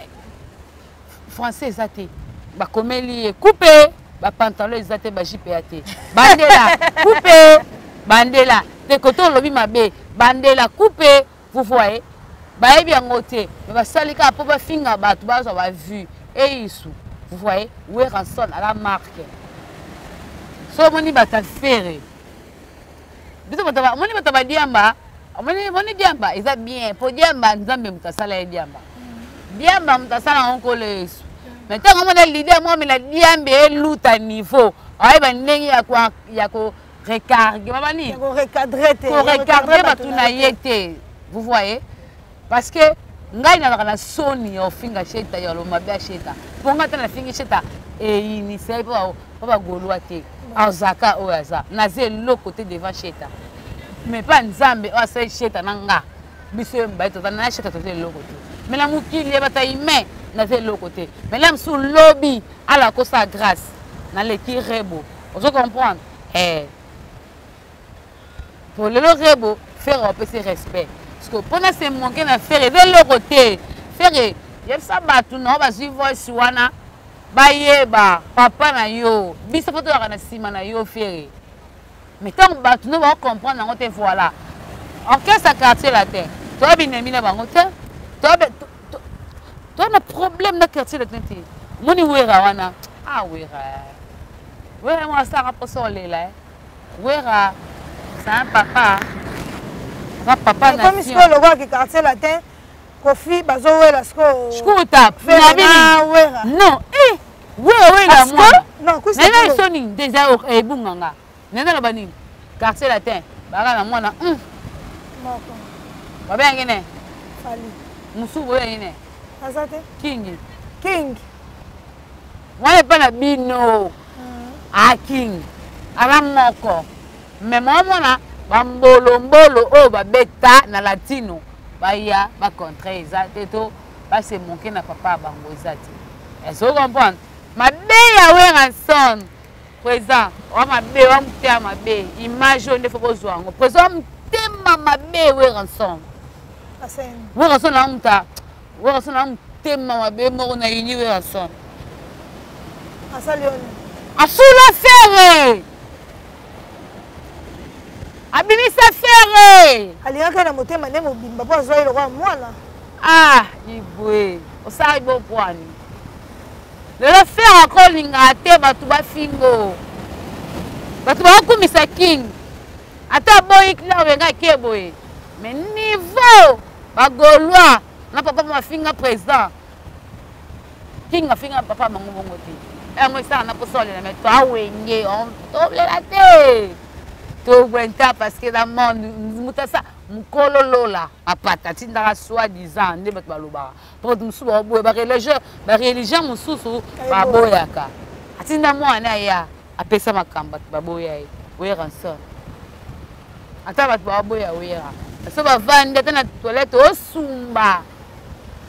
Français, ça te. Bah, comme il est coupé, bah, pantalon, ça te, bah, JPAT. Bandela, coupé. Bandela. Des cotons, lobby, ma bé. Bandela, coupé. Vous voyez? Bah, il bien noté. Mais bah, ça, les gars, pour bah, finger, bah, tu vas avoir vu. Et ici. Vous voyez? Où est rançon à la marque? So, mon bah, t'as fait. Moni bataba diamba, moni diamba, ils a bien. Pour diamba, nous avons mutasala diamba. Diamba mutasala encore les. Mais tant qu'on a l'idée, moi, mais la diamba est loute à niveau. Ah, ben nengi ya ko recarguer, maman ni. Ya ko recadrer, ko recadrer batuna yete. Vous voyez? Parce que ngai na soni au finga cheta ya lo mabia cheta. Ponga tana finga cheta et initié pas goloate. Azaka oyaza naze le côté devant cheta mais pas nzambe o sa cheta nanga biso mbaito na cheta to le côté mais la mukili bata ime naze le côté mais là sous lobby à la cause sa grâce na le qui rebo vous comprendre pour le rebo faire un peu ses respect parce que pendant ces manquer na faire de le côté faire yeb sa batu no ba suivre wana bayeba papa na yo biso foto ya na sima na yo fere mais tant batu no va comprendre na ngote voilà en quel sa quartier la terre toi binemi na bango te toi na problème na quartier la terre moni wera wana ah wera moi ça rapporte là wera c'est un papa na comme si le roi qui quartier la terre Kofi bazo wera sko skuta na non la moi non kusi na soni déjà ebunganga nena la bani quartier latin baka na mwana moko ba ngene fali musu boye ngene azate king king wana pa na bino king ala moko mais mona bambolo mbolo o ba beta na latino baya ba contre ezate to ba se monke na papa bango ezate est-ce que vous comprenez mabe ya Weranson présent o mabe wa mutema mabe image onde faut kozwa ngo présent mutema mabe Weranson Weranson na muta Weranson na mutema mabe moko na yini Weranson asalioni asula fere abimisa fere aliaka na motema nde mobimba po azwa eloko ya mwana ah ibwe osali bopwani lelo fere akolinga te bato bafingo bato bakumisa king ata boyi kila obenga ke boye mais niveau bagolwa na papa mafinga président king afinga papa bango bongo te moi ça na posolela mais toi wenge on toblela te to gwenta parce que la monde mutasa mukolo lola apata tindaka soi-disant nde bato baloba pour musu ba boye ba religion mususu ba boyaka atinda mwana ya apesa makamba ba boya ye Weranson ata bato ba boya wera so ba vande tana toilette osumba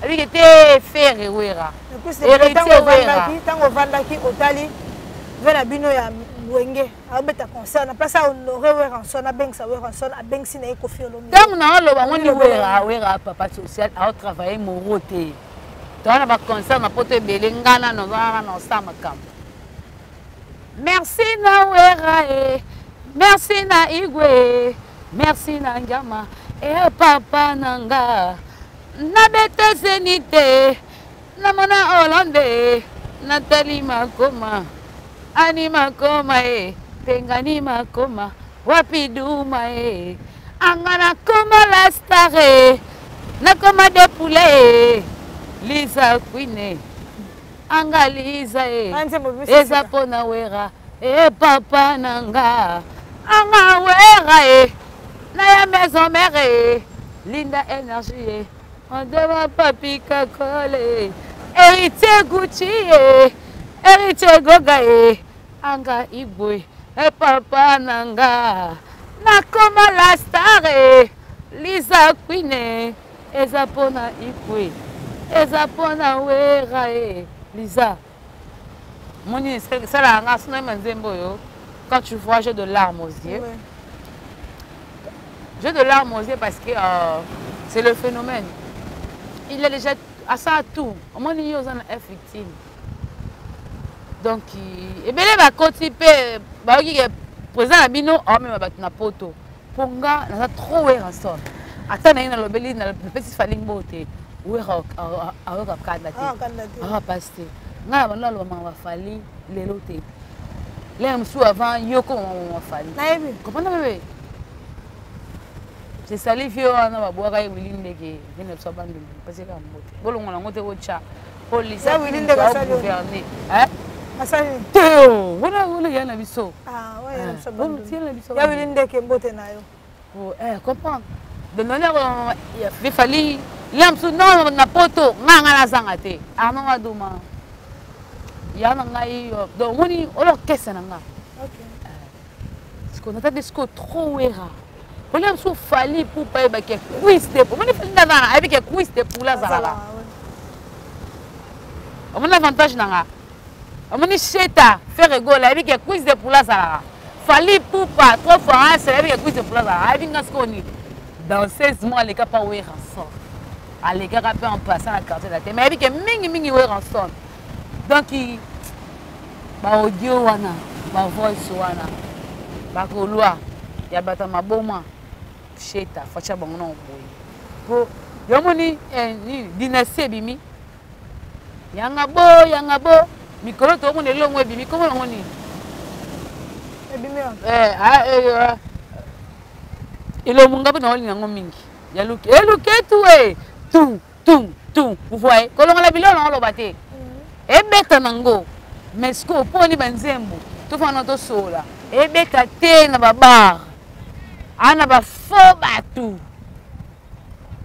avec été faire wera tango vandaki otali vela bino ya wenge abeta concert na place honoré Weranson abengisa Weranson abengisi na Kofi Olomide tango na loba ngoni wera papa social a travailler morote tona ba concert na poto belengana no na sama kam merci na wera merci na igwe merci na ngama papa nanga na bete zenite na mona Hollande Nathalie Makoma Ani Makoma Pengani Makoma Wapiduma Angana Koma la stare Nakoma de poulet Lisa Queen Anga Lisa Eza pona wera papa nanga Anga wera Na ya maison mère Linda Énergie on devant papi kakole héritier Gucci héritier Goga anga ibwe papa nanga nakoma la star Lisa Queen eza pona ibwe eza pona wera Lisa moni ça la ngasna manzembo yo quand tu vois j'ai de larmes aux yeux j'ai de larmes aux yeux parce que c'est le phénomène. Il est déjà à ça tout. Au moins, il y a une victime. Donc, et bien, il va continuer. Il est présent à Bino, on met ma poto. Ponga, on a trop Weranson. Attends, il y a le petit falling beauté. Où est le candidat? Ah, pasteur. On a le falli, les lotés. Les msou avant, yoko, on a falli. Comprenez-vous? C'est salé vieux on a boire et Willy Ndeke vient de s'abandoner parce que la moto bolongo na ngote ocha police Willy Ndeke va gouverner hein asali teo wala yana biso ah ouais yana s'abandoner yana biso ya Willy Ndeke mbote nayo comprendre de manière il fallait l'amsu non na poto nganga na zanga te arno aduma yana ngai donc moni olo kessa nanga OK parce qu'on a des scores trop erreurs. On a fallu pour payer des quiz de pour. On a fait avec des quiz de pour la zala. On a avantage nanga. On a cheta faire rigoler avec des quiz de pour la zala. Fallu pour pas trop France avec des quiz de pour la zala. Avec un sconi. Dans 16 mois les gars pas Weranson. À les gars rappellent en passant la carte de la tête. Mais avec mingi Weranson. Donc il ba audio wana, ba voice wana. Ba kolwa ya bata maboma. Cheta facha bango na boye po yomoni ni dynastie bimi yanga bo mikolo to mona longo bimi komo ngoni ebimi ilo munga bana oli nango mingi ya luke tu vous voyez kolonga la bilo na lo bate ebeta nango mesko poni banzembo to fana to sola ebeta te na babar ana ba faux batu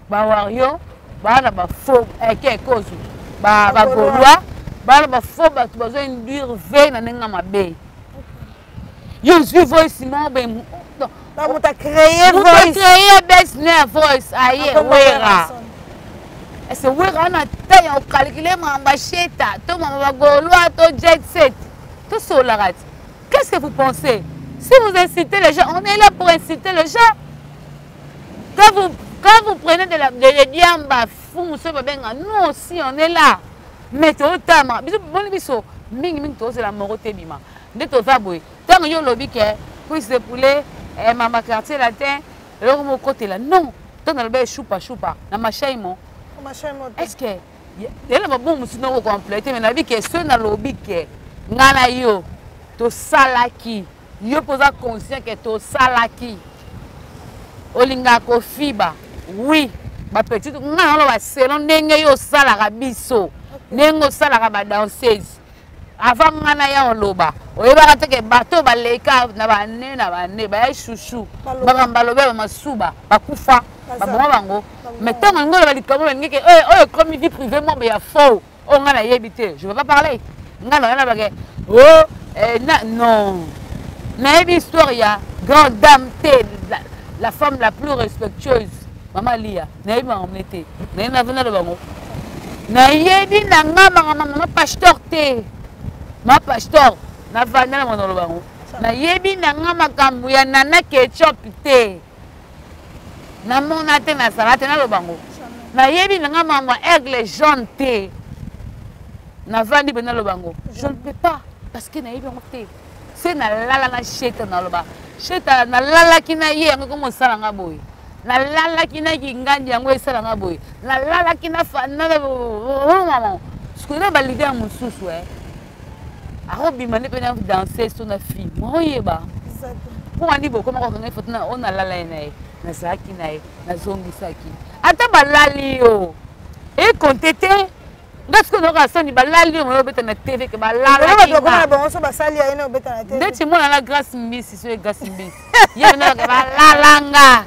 ba wario ba na ba faux ke kozu ba golwa ba na ba faux batu ba zo induire ve na nenga mabe Je suis voice, non, mais. Donc, tu as créé voice. Tu as créé business voice. Aïe, Wera. Est-ce que Wera, on a taille, on calcule, on va cheta, tout le monde va gaulois, tout jet set. Tout ça, la rate. Qu'est-ce que vous pensez? Si vous incitez les gens, on est là pour inciter les gens. Quand vous prenez de diamba, nous aussi, on est là. Mais tu as c'est la moroté bima. De to vaboy. Tant que yo lobby que puis de poulet maman quartier latin, alors mon côté là non. Tant dans le bel choupa na machaimo. Est-ce que elle va bon monsieur non compléter mais na vie que ceux na lobby que ngana yo to salaki. Yo posa conscient que to salaki. Olinga ko fiba. Oui. Ba petit ngana lo ba selon ndenge yo salaka biso. Nengo salaka ba danseuse. Avant ngana ya oloba. Oyeba ka teke bato ba leka na ba ne ba chouchou. Ba ngambalobe ba masuba, ba kufa, ba bongo bango. Mais tant ngolo ba likamo ngeke comme vie privée mo ya faux. O ngana yebité. Je veux pas parler. Ngana na ba ke non. Na une histoire ya grande dame la femme la plus respectueuse. Maman Lia, na yeba omnete. Na vena le bango. Na yebi na ngama pasteur te. Ma pasteur na vana na mono bango. Na yebi na ngama kambu ya nana ketchup te. Na mona te na salate na lo bango. Na yebi na ngama mwa aigle jaune te. Na vandi bena lo bango. Je ne peux pas parce que na yebi ngo te. C'est na lala na cheta na lo ba. Cheta na lala kina ye ngo ko sala nga boy. Na lala kina kingandi yango esala nga boy. Na lala kina fa na maman. Ce que na ba leader mususu Arobi mane pena danser sur la fille. Moi yeba. Pour andi boko mako ngé foto na on a lala ene. Na saki na na zongi saki. Ata balali yo. E kontete. Ngasko no ka soni balali yo mo beta na TV ke balala. Ba ko na bon so ba sali ene beta na TV. Ndeti mo na la grâce mbisi so grâce mbisi. Ye na ke balalanga.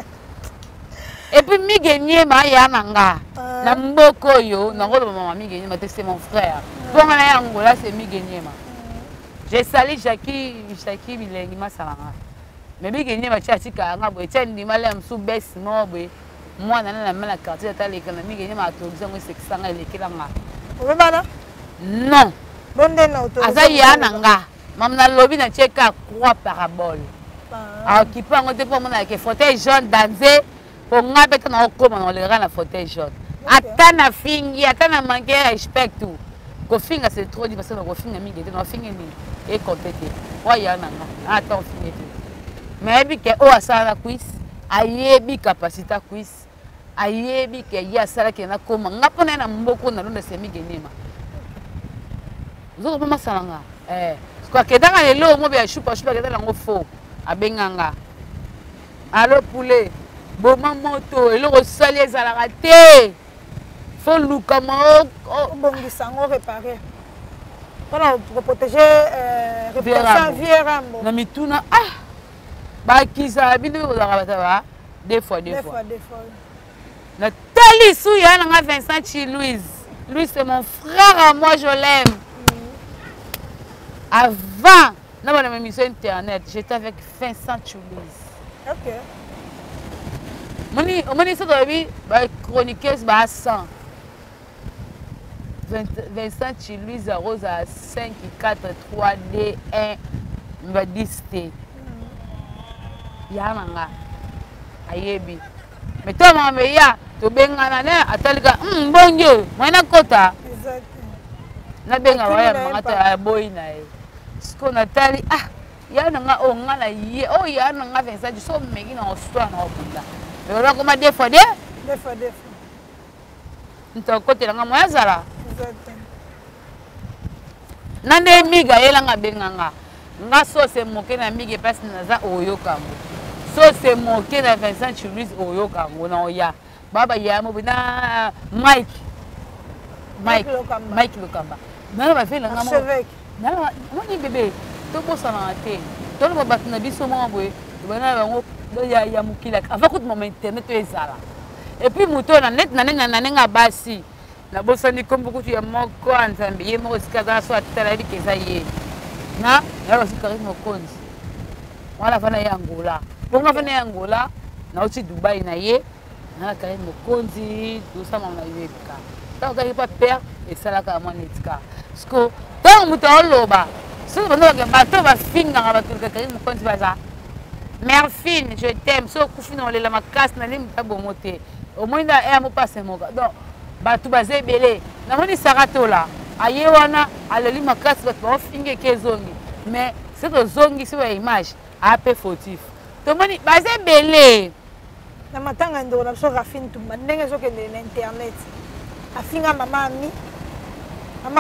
Et puis mi gagner ma ya nanga. Na mboko yo na ngolo mama mi gagner ma c'est mon frère. Pour na ya ngola c'est mi gagner ma. J'ai sali Jackie bilengi masalanga. Mais bi gagner ma chia tika nga boy tien ni malem sou bes mo boy. Moi na na quartier ta leka na mi gagner ma autorisation ngo sekisanga lekela nga. O bana? Non. Bonde na autorisation. Aza ya nanga. Mam na lobby na cheka croix parabole. Ah qui peut ngote pour mona ke fauteuil jaune danser pour nga beta na okoma na le na fauteuil jaune. Atana fingi, atana manquer respect tout. Ko finga c'est trop dit parce que ko finga mi gete na finga ni e compléter. Wa ya nanga. Attends finga tout. Mais bi ke o asala quiz, ayebi capacité quiz. Ayebi ke ya sala ke na koma ngapona na mboko na londa semi genema. Zo ko mama salanga. Kwa ke danga lelo mo be chupa ke danga ngo fo. Abenganga. Allo poulet. Boma moto eloko sali ezalaka te. Faut lukama bongisa ngo réparer. Pour protéger réparation vieux rambo. Na mituna ba kisa bino kozaka bata deux fois. Na tali sou ya na Vincent Chi Louise. Lui c'est mon frère à moi, je l'aime. Avant na mon émission internet, j'étais avec Vincent Chi Louise. OK. Moni so dobi ba chroniqueuse ba 100. Vincent Chi Louise Rose à 5 4 3 2 1 va 10 T. Ya nanga ayebi. Mais toi maman ya to bengana na atalika mbonge mwana kota. Exact. Na benga waya mangata boy na e. Siko natali ya nanga o ngala ye o ya nanga Vincent so megi na histoire na okunda. Mais on a comment deux fois. Nto côté la ngamo yazala. Nande miga yela nga benganga. Nga so se moke na miga passe naza oyo kango. So se moke na Vincent Chi Louise oyo kango na oya. Baba ya mo bina Mike Lokamba. Na ba fait la ngamo. Na mo bébé. To bossa na te. To lo ba na biso mo boy. Bana bango ya mukila. Avant que mon internet ezala. Et puis muto na net na nenga basi. Na bossa ni comme beaucoup ya moko anzambi ye mo sikaza so atala bi kezaye. Na ya lo sikari mo konzi. Voilà, on a Angola. Bon, on a Angola, on a aussi Dubaï, on a Karim Mokondi, tout ça, on a eu Eka. Donc, on n'a pas peur et ça, là, on a Eka. Parce que, tant que on a loba, si on a un bateau, on va finir dans le Karim Mokondi, mère fine, je t'aime. Si on a la casse, on a pas bon moté. Au moins, on a un mot passé, mon gars. Donc, bateau basé, belé. On a dit Sarato là. Aïe, on a allé ma casse, on a fini que zongi. Mais c'est que zongi, c'est une image. Un peu fautif. Donc, on a dit basé, belé. Na matanga ndo na so rafine tumba ndenge so kende na internet afinga mama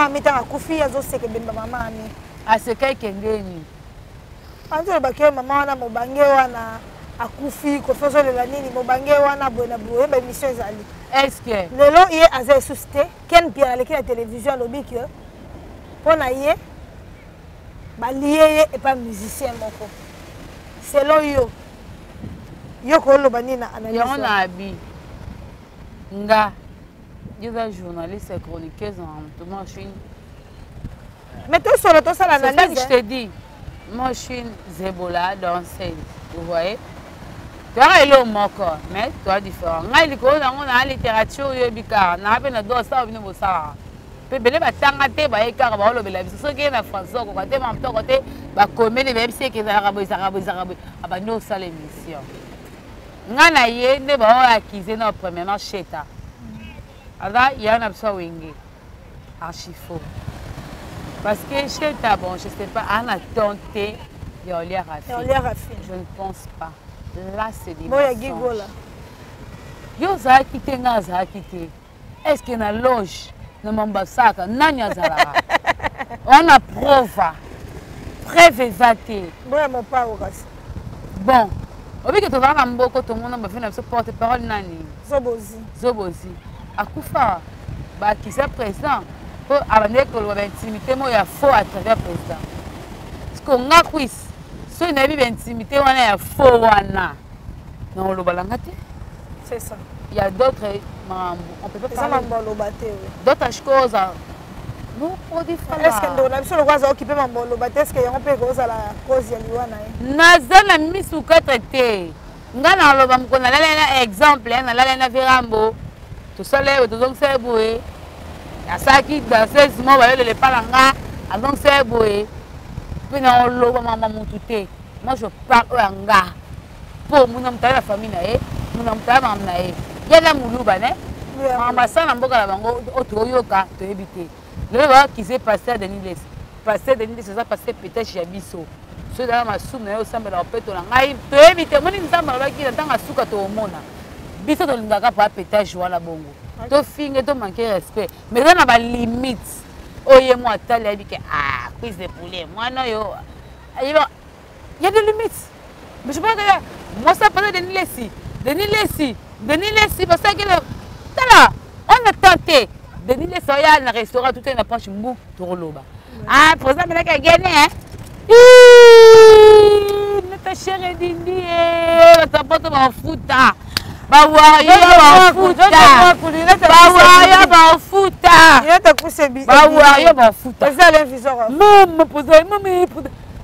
ami tanga kufi azo seke bemba mama ami aseka kendeni anzo bakye mama wana mobange wana akufi ko foso le la nini mobange wana bona boye ba mission ezali est-ce que lelo ye aza susté ken bien avec la télévision lobi que pona ye ba lié et pas musicien moko selon yo Yoko lo banina analyse. On a abi. Nga. Des journalistes chroniqueuses en tout moi je suis. Mais toi sur le ça l'analyse. C'est ça que je te dis. Moi je suis Zebola danseuse. Vous voyez? Toi il est au moko, mais toi différent. Nga il ko on a littérature yo bika. Na pe na do ça bino bosa. Pe bele ba tanga te ba ekara ba lo bela biso so ke na français ko ka te mam to côté ba commer même si que arabo aba no ça l'émission. Ngana ye ne ba acquise na premièrement cheta. Alors il y a un absent wingé. Archi faux. Parce que cheta bon, je sais pas, on a tenté de lire à je ne pense pas. Là c'est des mensonges. Yo za quitté nga za quitté. Est-ce que na loge na mambasaka nanya zala. On a preuve. Preuve vaté. Bon mon pas au reste. Bon. Obi que tu vas à Mboko, tout le monde va faire porte-parole nani. Zobozi. Akufa, bah qui c'est président. Pour amener que l'intimité, moi il y a faux à travers président. Parce qu'on a quiz. Si on a vu l'intimité, on a faux wana. Non le balangate. C'est ça. Il y a d'autres on peut pas parler. D'autres choses. Non, est-ce que nous avons le droit d'occuper mon bolo? Est-ce qu'il y a un peu de cause à la cause de l'Iwana? Nazana misuka traité. Ngana loba mkona lela exemple na lela virambo. To sale to donc c'est boé. Ya saki danseuse mo ba le palanga, donc c'est boé. Puis na loba mama mututé. Moi je parle anga. Pour mon homme la famille na e, mon homme ta mam na e. Ya la muluba ne? Mama sana mboka la bango otoyoka to éviter. Le roi qui s'est passé à Denis Les. Passé Denis Les, c'est ça passé peut-être chez Abisso. Ceux dans ma soupe, nous sommes dans le péto. Tu évites, moi, nous sommes dans le souka to mona. Bisso de l'ingaka pour pétage joie la bongo. Tu finis, tu manques respect. Mais là, on a des limites. Oye, moi, tu as dit que, ah, cuisse de poulet. Moi, non, yo. Il y a des limites. Mais je pense que, moi, ça passe Denis Les. Denis Les, parce que, là, on a tenté. Denis Les soya na restaurant tout est na poche mou toroloba. Ah, pour ça mais là gagné hein. Notre chérie Dindi ta pote ba futa. Ba wayo ba futa. Ba wayo ba futa. Il ta pousse bi. Ba wayo ba futa. Ça l'inviseur. Maman poser maman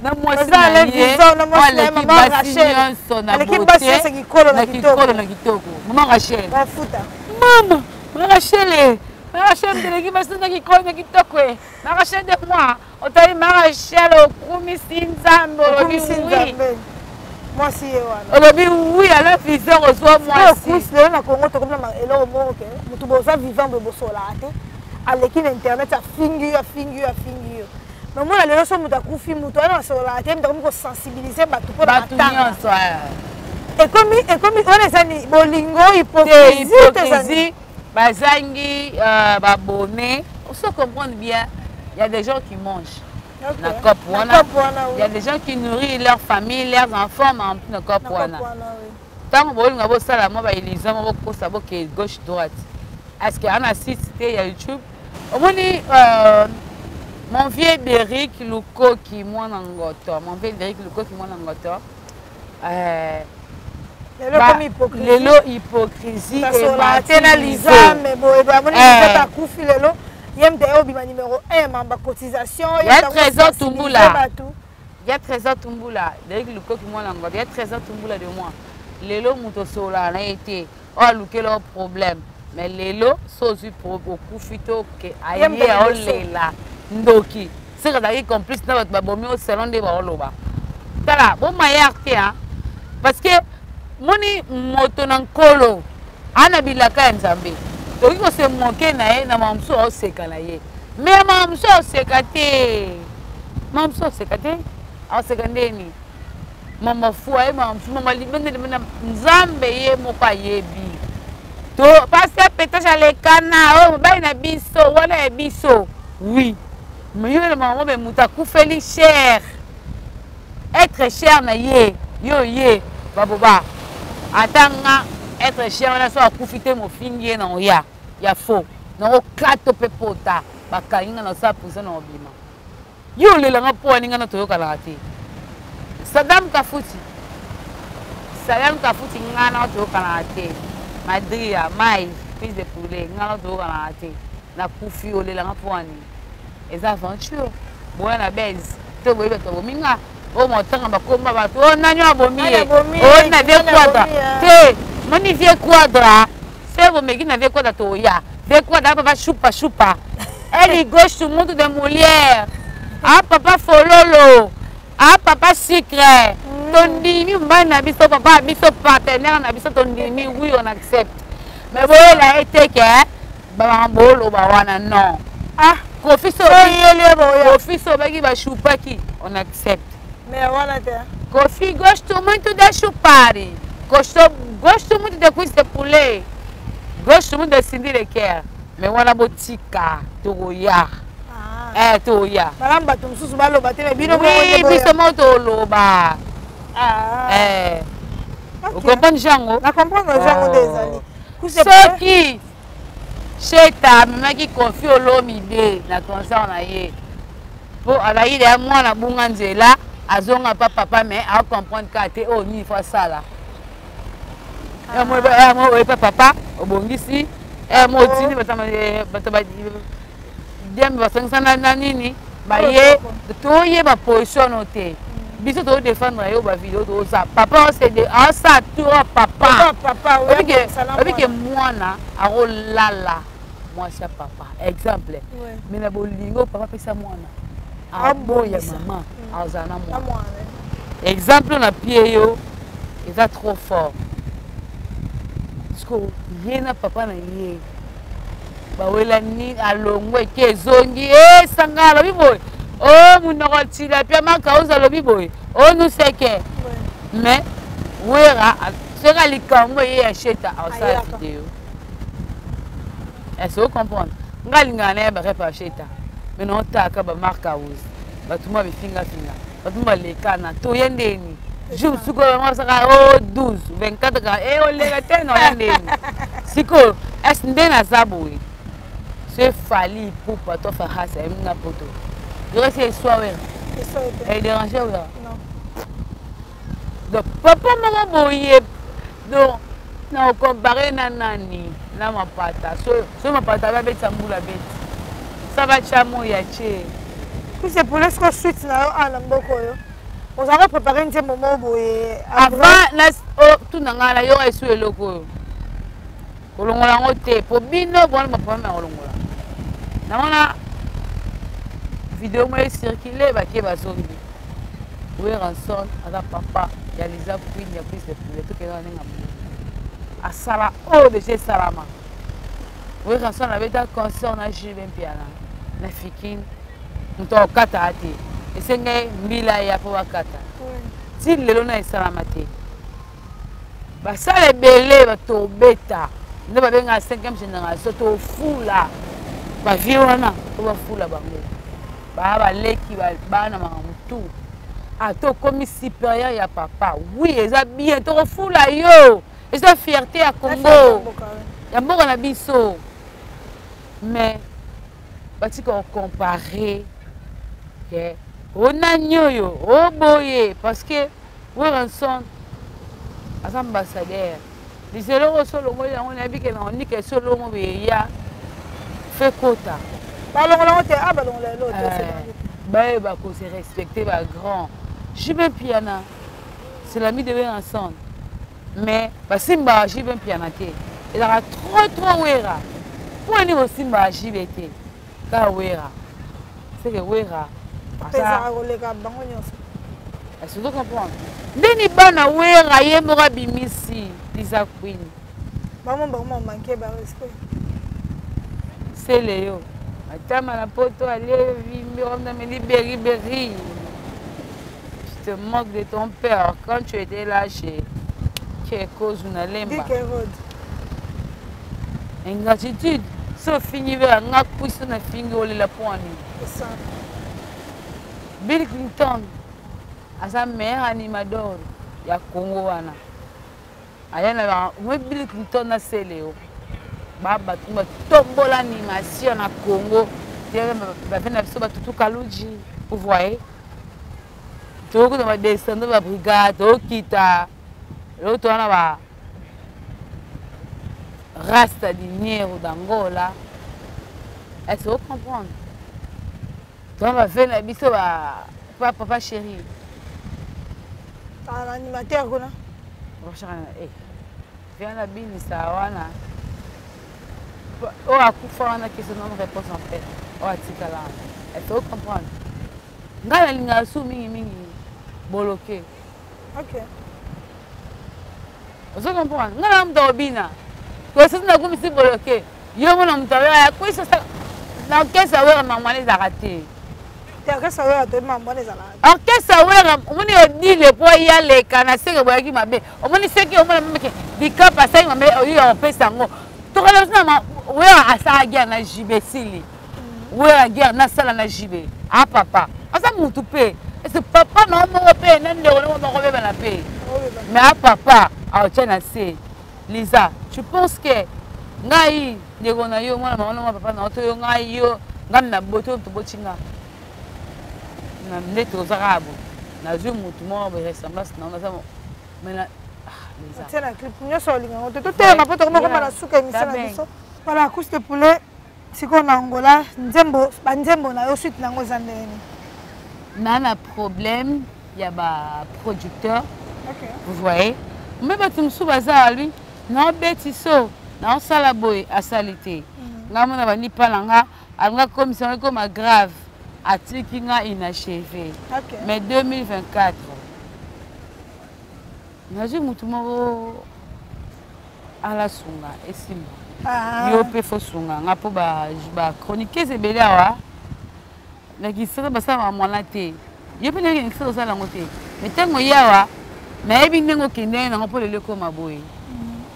na moi ça l'inviseur na moi maman Rachel. L'équipe basse c'est qui colle na kitoko. Maman Rachel. Ba futa. Maman Rachel. Rachel de l'équipe qui connaît qui toque. Rachel de moi. On t'a dit Rachel au Koumissin Zambo. Moi si oui, alors viseur reçoit moi si. Oui, c'est na Congo to comme et là au monde que mutu boza vivant be bosola te. À l'équipe internet a fingi. Mais moi la leçon muta kufi mutu na sola te ndako ko sensibiliser batu pour la tanga. Et comme on est ani bolingo hypocrisie. Bazangi, babonné, on se comprend bien, il y a des gens qui mangent. Il y a des gens qui nourrissent leur famille, leurs enfants, mais en plus de Kopwana. Tant que vous avez ça, moi, ils ont gauche droite. Est-ce qu'il y a un assist à YouTube? Mon vieux Béric Luko qui moi n'angoto. Mon vieux Béric Luko qui moi n'angoto. Lelo hypocrisie et martyrisation. Il y a trésor Tumbula. y a Trésor Tumbula, dès que le coq moi il y a Trésor Tumbula de moi. Lelo muto sola na été. Oh luke leur problème. Mais lelo sozu pour beaucoup fito que aye o lela ndoki. C'est que d'ailleurs complice na ba bomi au salon de ba oloba. Tala bon mayarte hein. Parce que moni moto na nkolo ana bilaka nzambe. Donc il faut se moquer na mamso o sekala ye. Mais mamso sekate. Mamso sekate. A sekandeni. Mama fouaye mamso mama libende nzambe ye moka yebi. To parce que peut-être les cana oh ba na biso wala biso. Oui. Mais yo maman be mutaku feli cher. Être cher na ye. Yo ye baboba. Atanga être cher na so akufite mo fingie na oya. Ya faux. Na o kato pepota. Bakainga na sa pusa na obima. Yo le langa po ninga na toyoka la te. Saddam Kafuti ngana toyoka na te. Madria mai fils de poulet ngana toyoka na te. Na kufi o le langa po ani. Les aventures. Boya na base. To boye to bominga. O motanga bakomba ba to nanyo abomi. O na vie quadra. Te moni vie quadra. C'est vous meki na vie quadra to ya. Vie quadra papa chupa. Elle gauche tout le monde de Molière. Ah papa fololo. Ah papa secret. Ton dimi mbana biso papa biso partenaire na biso ton dimi oui on accepte. Mais bon elle a été que ba mbolo ba wana non. Ah Kofiso Kofiso bagi ba chupaki on accepte. Mais wana te. Kofi gauche tout le monde de chupari. Gauche tout le monde de cuisse de poulet. Gauche tout le monde de Cindy le cœur. Mais wana botika toya. Toya. Madame batum susu balo bateme bino mo. Oui, biso moto loba. Vous comprenez Jango? Na comprendre Jango des amis. Ce qui Cheta même qui confie au lomide na concert na ye. Pour ala ile ya mwana bunga nzela azonga papa mais a comprendre ka te o ni fa sala. Moi papa obongisi mo tini batama dem basangana na nini ba ye to ye ba position ote biso to défendre yo ba vidéo to ça papa c'est de ça tout papa oui que mwana a lala moi ça papa exemple mais na bolingo papa pesa mwana a boya maman azana mwana exemple na pied yo est trop fort parce que yena papa na ye bawela ni alongwe ke zongi sangala biboy oh munoko tila pia makauza lobi boy oh nous c'est que mais wera sera likambo ye acheta sa vidéo est-ce que vous comprenez ngalinga na ba repa acheta mais non taka ba marka uzi batuma bifinga batuma lekana to yendeni jour suko ma saka oh 12 24 ka o lega teno yendeni siko est ndena zaboui. C'est fali pour pas toi faire ça et m'na poto. Je reste soir et déranger ou là. Non. Donc papa m'a boyé donc na comparé na nani na ma pata so ma pata va bête sambula bête. Ça va chamo ya che. C'est pour les suite na ana mboko yo. On a préparé un moment boyé avant na tout nangala yo esu eloko. Olongola ngote po bino bon ma papa olongola. Na vidéo moi circulé ba ke bazongi. Oui ranson ala papa ya Lisa Queen ya plus de poulet tout que na nga. Asala de chez Salama. Oui ranson avait un concert na Jibem piana. Na fikine muto kata ati. Esenge mbila ya po wakata. Si lelo na Salama te. Ba sale belé ba to beta. Ne ba benga 5e génération to fula. Ba viwana to ba fula bango. Ba leki ba na mamutu. Ah to comme supérieur ya papa. Oui, eza bien to fula yo. Eza fierté à Congo. Ya mboka na biso. Mais bati ko comparer que on a nyoyo, o boye parce que oui ranson as ambassadeur. Diselo solo mo ya on a bi que on ni que solo mo be ya fait quota. Ba ko se respecter ba grand. Jibin Piana, c'est l'ami de ensemble. Mais, Simba, Jibin Piana, il aura trop Wera. Pour aller au Simba, Jibin, car Wera. C'est que Wera. Est-ce que vous comprenez? Deni bana Wera, Yemora Bimisi, Lisa Queen. Maman, manqué de respect. C'est Léo. Attends, ma poto, allez, on a mis Berry. Je te moque de ton père quand tu étais lâché. Quelle cause on a l'emba. Ingratitude. Sauf finir à un pouce na finger la poigne. C'est ça. Bill Clinton, à sa mère animador, il y a Congo. Bill Clinton a scellé. Baba, tu me tombes l'animation à Congo. Tu as tout Kalouji. Vous voyez? Tu as descendu la brigade, tu as quitté. L'autre, on a Rasta Dinero d'Angola. Est-ce que vous comprenez? Tu vas faire la biseau à papa chéri. L'animateur, quoi? Viens la bine, ça va. Oh, à coup fort, on a question de réponse en fait. Oh, à Tikala. Est-ce que vous comprenez? Nga linga su mingi bloqué. OK. Vous comprenez? Nga la mto bina. Ko sisi na gumi si bloqué. Yo mona mtawa ko isa na kesa wera mamane zakate. Te kesa wera to mamane zakate. En kesa wera moni odi le po ya le kana seke boyaki mabe. Omoni seke omona meke bika pasai mabe yo pesa ngo. To kala na wera asa agia na jibesili. Wera agia na sala na jibe. Ah papa. Asa mutu pe. C'est papa non mo pe na ndeko no mo ko be na pe. Mais ah papa, ah tiens assez. Lisa, tu penses que ngai ndeko na yo mwana mwana papa na to yo ngai yo ngam na boto to bochinga. Na ndeto zarabu. Na zo mutu mo be ressemblance na na samo. Mais na Lisa. Tiens la clip nyo so linga to to te ma poto ko ko na suka émission na biso. Voilà, couche de poulet. Si qu'on a Angola, nzembo na yo suite nango zandeni. Nana problème, il y a un producteur. Okay. Vous voyez? Mais tu me souviens lui, non bêtiso, non salaboy à salité. Nga mona bani palanga, anga commission comme grave, article nga inachevé. Okay. Mais 2024. Naji mutumo à la sunga et simba. Yo pe fo sunga nga po ba chroniquer c'est belé wa. La guisera basa wa mwana te. Yo pe ngi ngisera sala ngote. Metango yawa, na ebi ndengo kende na ngopo lele ko maboy.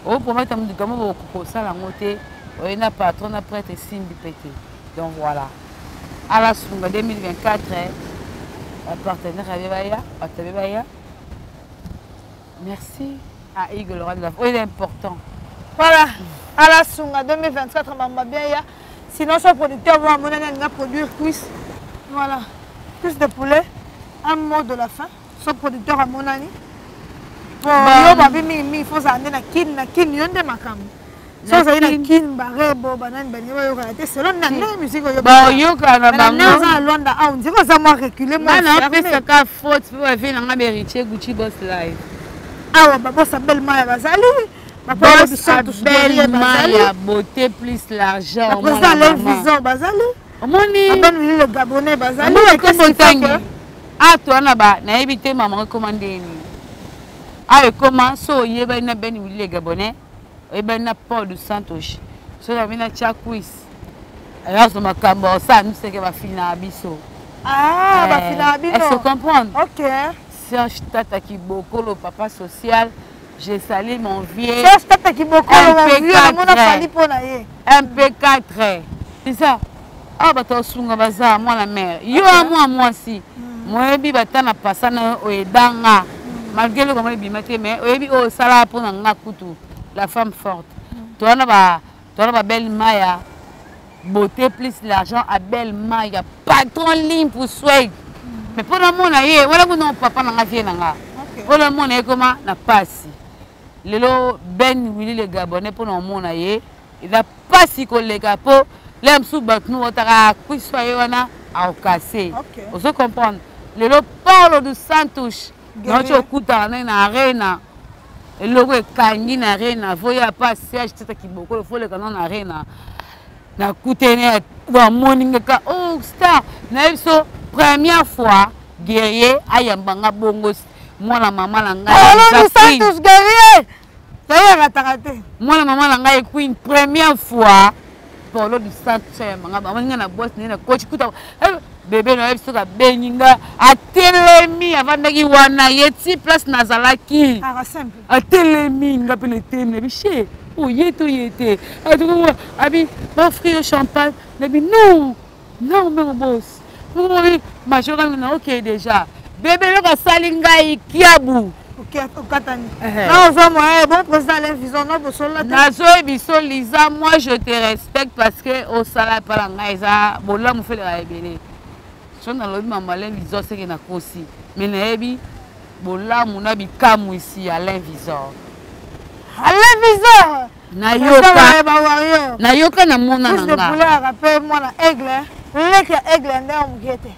O pour mettre mu dikamo ko sala ngote, o ina patron na prêtre simbi pété. Donc voilà. À la sunga 2024, un partenaire à Tabebaya. Merci à Igor Laurent de la Foi, il est important. Voilà. À la sunga 2024, mamba bien ya. Sinon son producteur va amener à produire cuisse. Voilà. Cuisse de poulet. Un mot de la fin. Son producteur a mon ami. Bon, yo babi mi faut amener na kin yonde makam. So ça ina kin barebo banane banyo yo ka selon na musique yo. Bon yo kana bango. Na Londres ah on dirait ça moi reculer moi. Na pesa ka faute pour venir na héritier Gucci Boss Live. Ah bah boss belle maya bazali. Boss belle maya beauté plus l'argent. Après ça les vision bazali. Omoni. Ben le Gabonais bazali. Ah toi na ba na ebité maman recommandé ni. Ah comment so yeba na ben le Gabonais. Eba na Paul de Santos. So na bina cha quiz. Alors so makambo ça nous c'est que va finir biso. Ah va finir biso. Est-ce que comprendre? OK. Serge Tata Kiboko, le papa social, j'ai salé mon vieux. Serge Tata Kiboko, mon vieux, mon afali pour naie. MP4. C'est ça. Ah, bah, tu as baza, moi la mère. Yo, moi si. Moi, je vais na pasana oedanga. Malgré le comment il bimate, mais oebi o sala pour nga kutu. La femme forte. Tu as ba belle Maya. Beauté plus l'argent à belle Maya. Patron ligne pour swag. Mais pour le monde, voilà que non papa n'a rien à pour le monde, comment n'a pas si. Le lot Ben Willy le Gabonais pour le monde, il a pas si que les capots, l'aime sous bat nous, on a cuit soyez à cassé. Vous comprenez? lelo Paulo dos Santos naoti okutana na arena eloko ekangi na arena voya pa Serge tata kiboko le fole kana na arena na kutene wa morning ka oh star na biso première fois guerrier ayambanga bongo mwana mama na ngai Paulo dos Santos guerrier ça raté mwana mama na ngai queen première fois Paulo dos Santos ayambanga bamanga na boss na coach kuta bébé na biso ka beninga atelemi avandaki wana yeti place nazalaki atelemi nga pe le thème biché oh yeto yete abi m'offrir au champagne nabi non non mon boss oui major na OK déjà bébé le ka salinga ikiabu OK okatani non ça moi bon président l'invision non bosola nazo biso Lisa moi je te respecte parce que au sala para ngaiza bola mo fait le rebele son na lobi mama l'invision c'est que na kosi mais na ebi bola mo na bikamu ici à l'invision nayoka na mona na nga poulet rappelle moi na aigle leki aigle nde omugete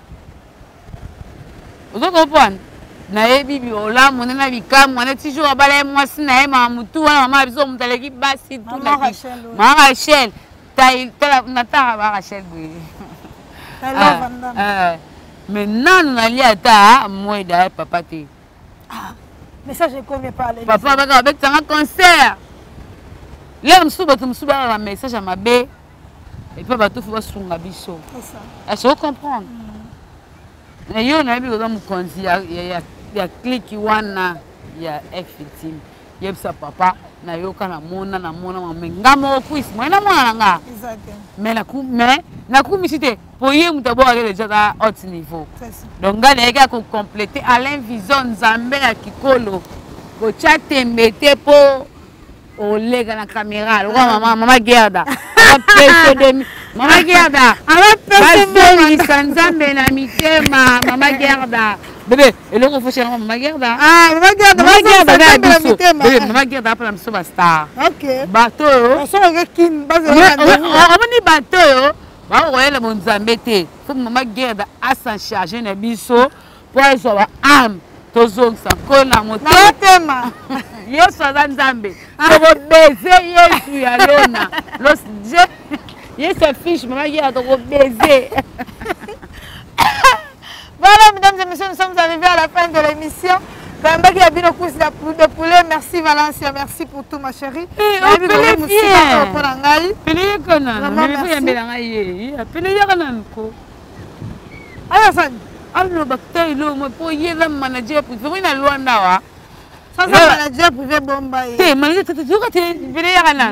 ozo comprendre na yebi bi ola mona na bikamu na toujours abala mwasi na ye mama mutu wana mama biso mutaleki basi tout na mama Rachel na ta ba Rachel boye mais nanu na liata moi da papa te mais ça je connais pas les papa baka avec un concert là m'souba la message à ma bé et puis bato faut sunga biso ça je comprendre na yo na bi ko mu konzi ya click wana ya victime yebsa papa na yo kana mona ngamo quiz moi na mona nga mais na ku misite pour ye mutabo ale déjà à haut niveau donc nga na yeka ko compléter Alain Vision Nzambe ya Kikolo ko chatembe po olega na caméra lo mama Gerda mama Gerda bazoni Nzambe na mitema mama Gerda bébé eloko fo chérie mama Gerda mama Gerda na mitema bébé mama Gerda apa na soba star OK bateau on sort avec kin base on bateau ba oyela mon Nzambe te faut mama Gerda a s'en charger na biso pour avoir âme tozongisa kona motema yesu aza Nzambe tokobeze yesu ya lona yesu affiche mama Gerda tokobeze. Voilà, mesdames et messieurs, nous sommes arrivés à la fin de l'émission. Qui a bien course de poulet. Merci Valencia, merci pour tout ma chérie. Ça manager privé Bombay. T'es manager toujours quand tu es à la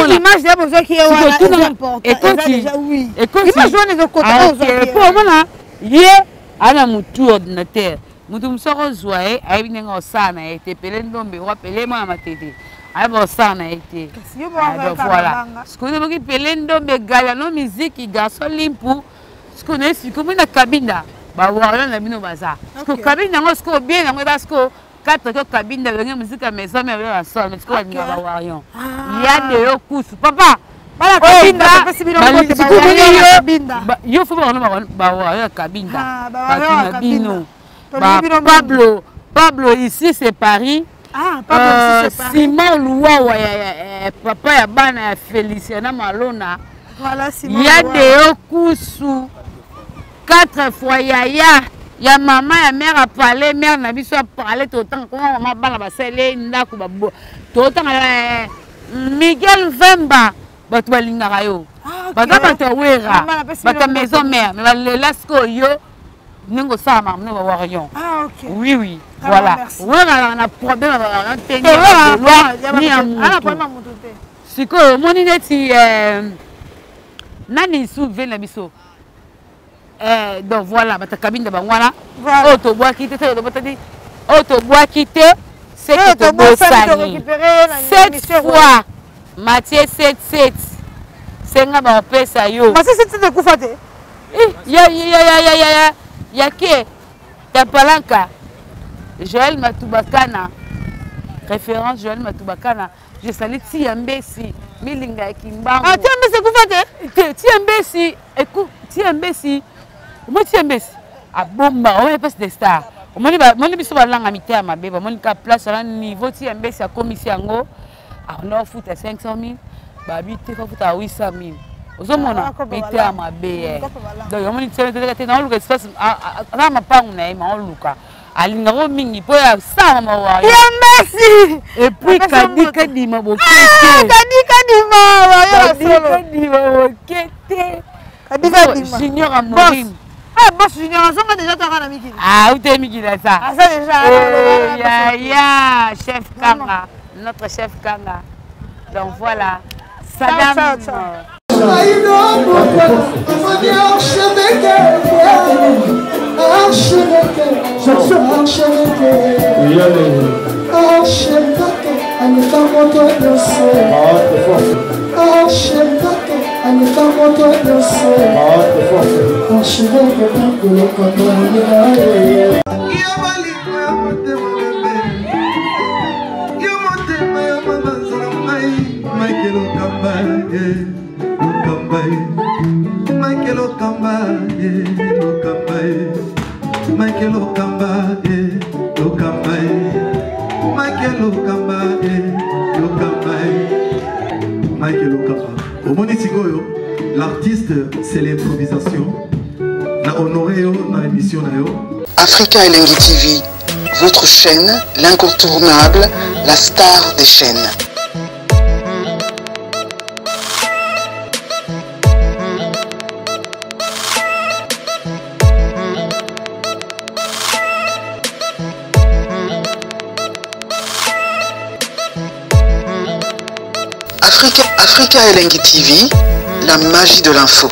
l'image de besoin qui est important. Et quand déjà oui. Et quand tu joues les côtés pour moi hier ana mutu ordinateur. Mutu msoko zoae aibinga osana été pelé ndombe wa pelé ma matete. Aibo osana été. Voilà. Ce qu'on a qui pelé ndombe gala no musique garçon limpu. Ce qu'on est si comme na cabine. Ba wala na bino baza. Ko cabine ngo sko bien ngo parce que quatre que cabine de musique à maison mais la salle mais ko ba warion. Il y a de coups papa. Bala cabine parce que bino ko cabine. Yo faut ba wala cabine. Ba bino. Pablo ici c'est Paris. Ah Pablo ici c'est Paris. Simon Louawa papa ya bana ya Feliciana Malona. Voilà Simon. Il y a de coups 4 fois ya maman ya mère a parlé mère na biso a parlé tout temps comment maman bana basele ndako babo tout temps Miguel Vemba bato balingaka yo bato wera bato maison mère mais lelasco yo ningo sa maman ne va voir rien. Ah OK. Oui voilà wera na problème na tenir ni ana problème mutote siko moni neti nani souve na biso. Donc voilà, ma cabine de Bangwana. Auto bois quitter, auto bois quitter, c'est que tu cette fois, Mathieu 7. C'est un peu plus ça yo. Mais c'est de Koufate. Ya qui? Tapalanka. Joël Matoubakana. Référence Joël Matoubakana. Je salue Tiambesi. Milinga Kimba. Ah, Tiambesi Koufate? Tiambesi. Écoute, Tiambesi. Moi tu aimes à bomba, on est pas des stars. On m'a mis sur la langue amitié à ma bébé, on a place à un niveau tu aimes à commission on a foot à 500 000, babi tu faut foot à 800 000. Aux hommes on a mis à ma bébé. Donc on m'a dit que dans le espace à ma part on a aimé on luka. Alingaro mingi po ya sama mawa. Ya merci. Et puis kadi ma bokete. Kadi ma ya solo. Kadi ma bokete. Kadi ma. Junior Amorim. Ah boss Junior, on a déjà ta miki. Ah, où t'es miki là ça? Ah ça déjà. Ya chef Kanga, notre chef Kanga. Donc voilà. Sadam. L'artiste, c'est l'improvisation. Na honoré dans l'émission. Africa Elengi TV, votre chaîne, l'incontournable, la star des chaînes. Africa Elengi TV, la magie de l'info.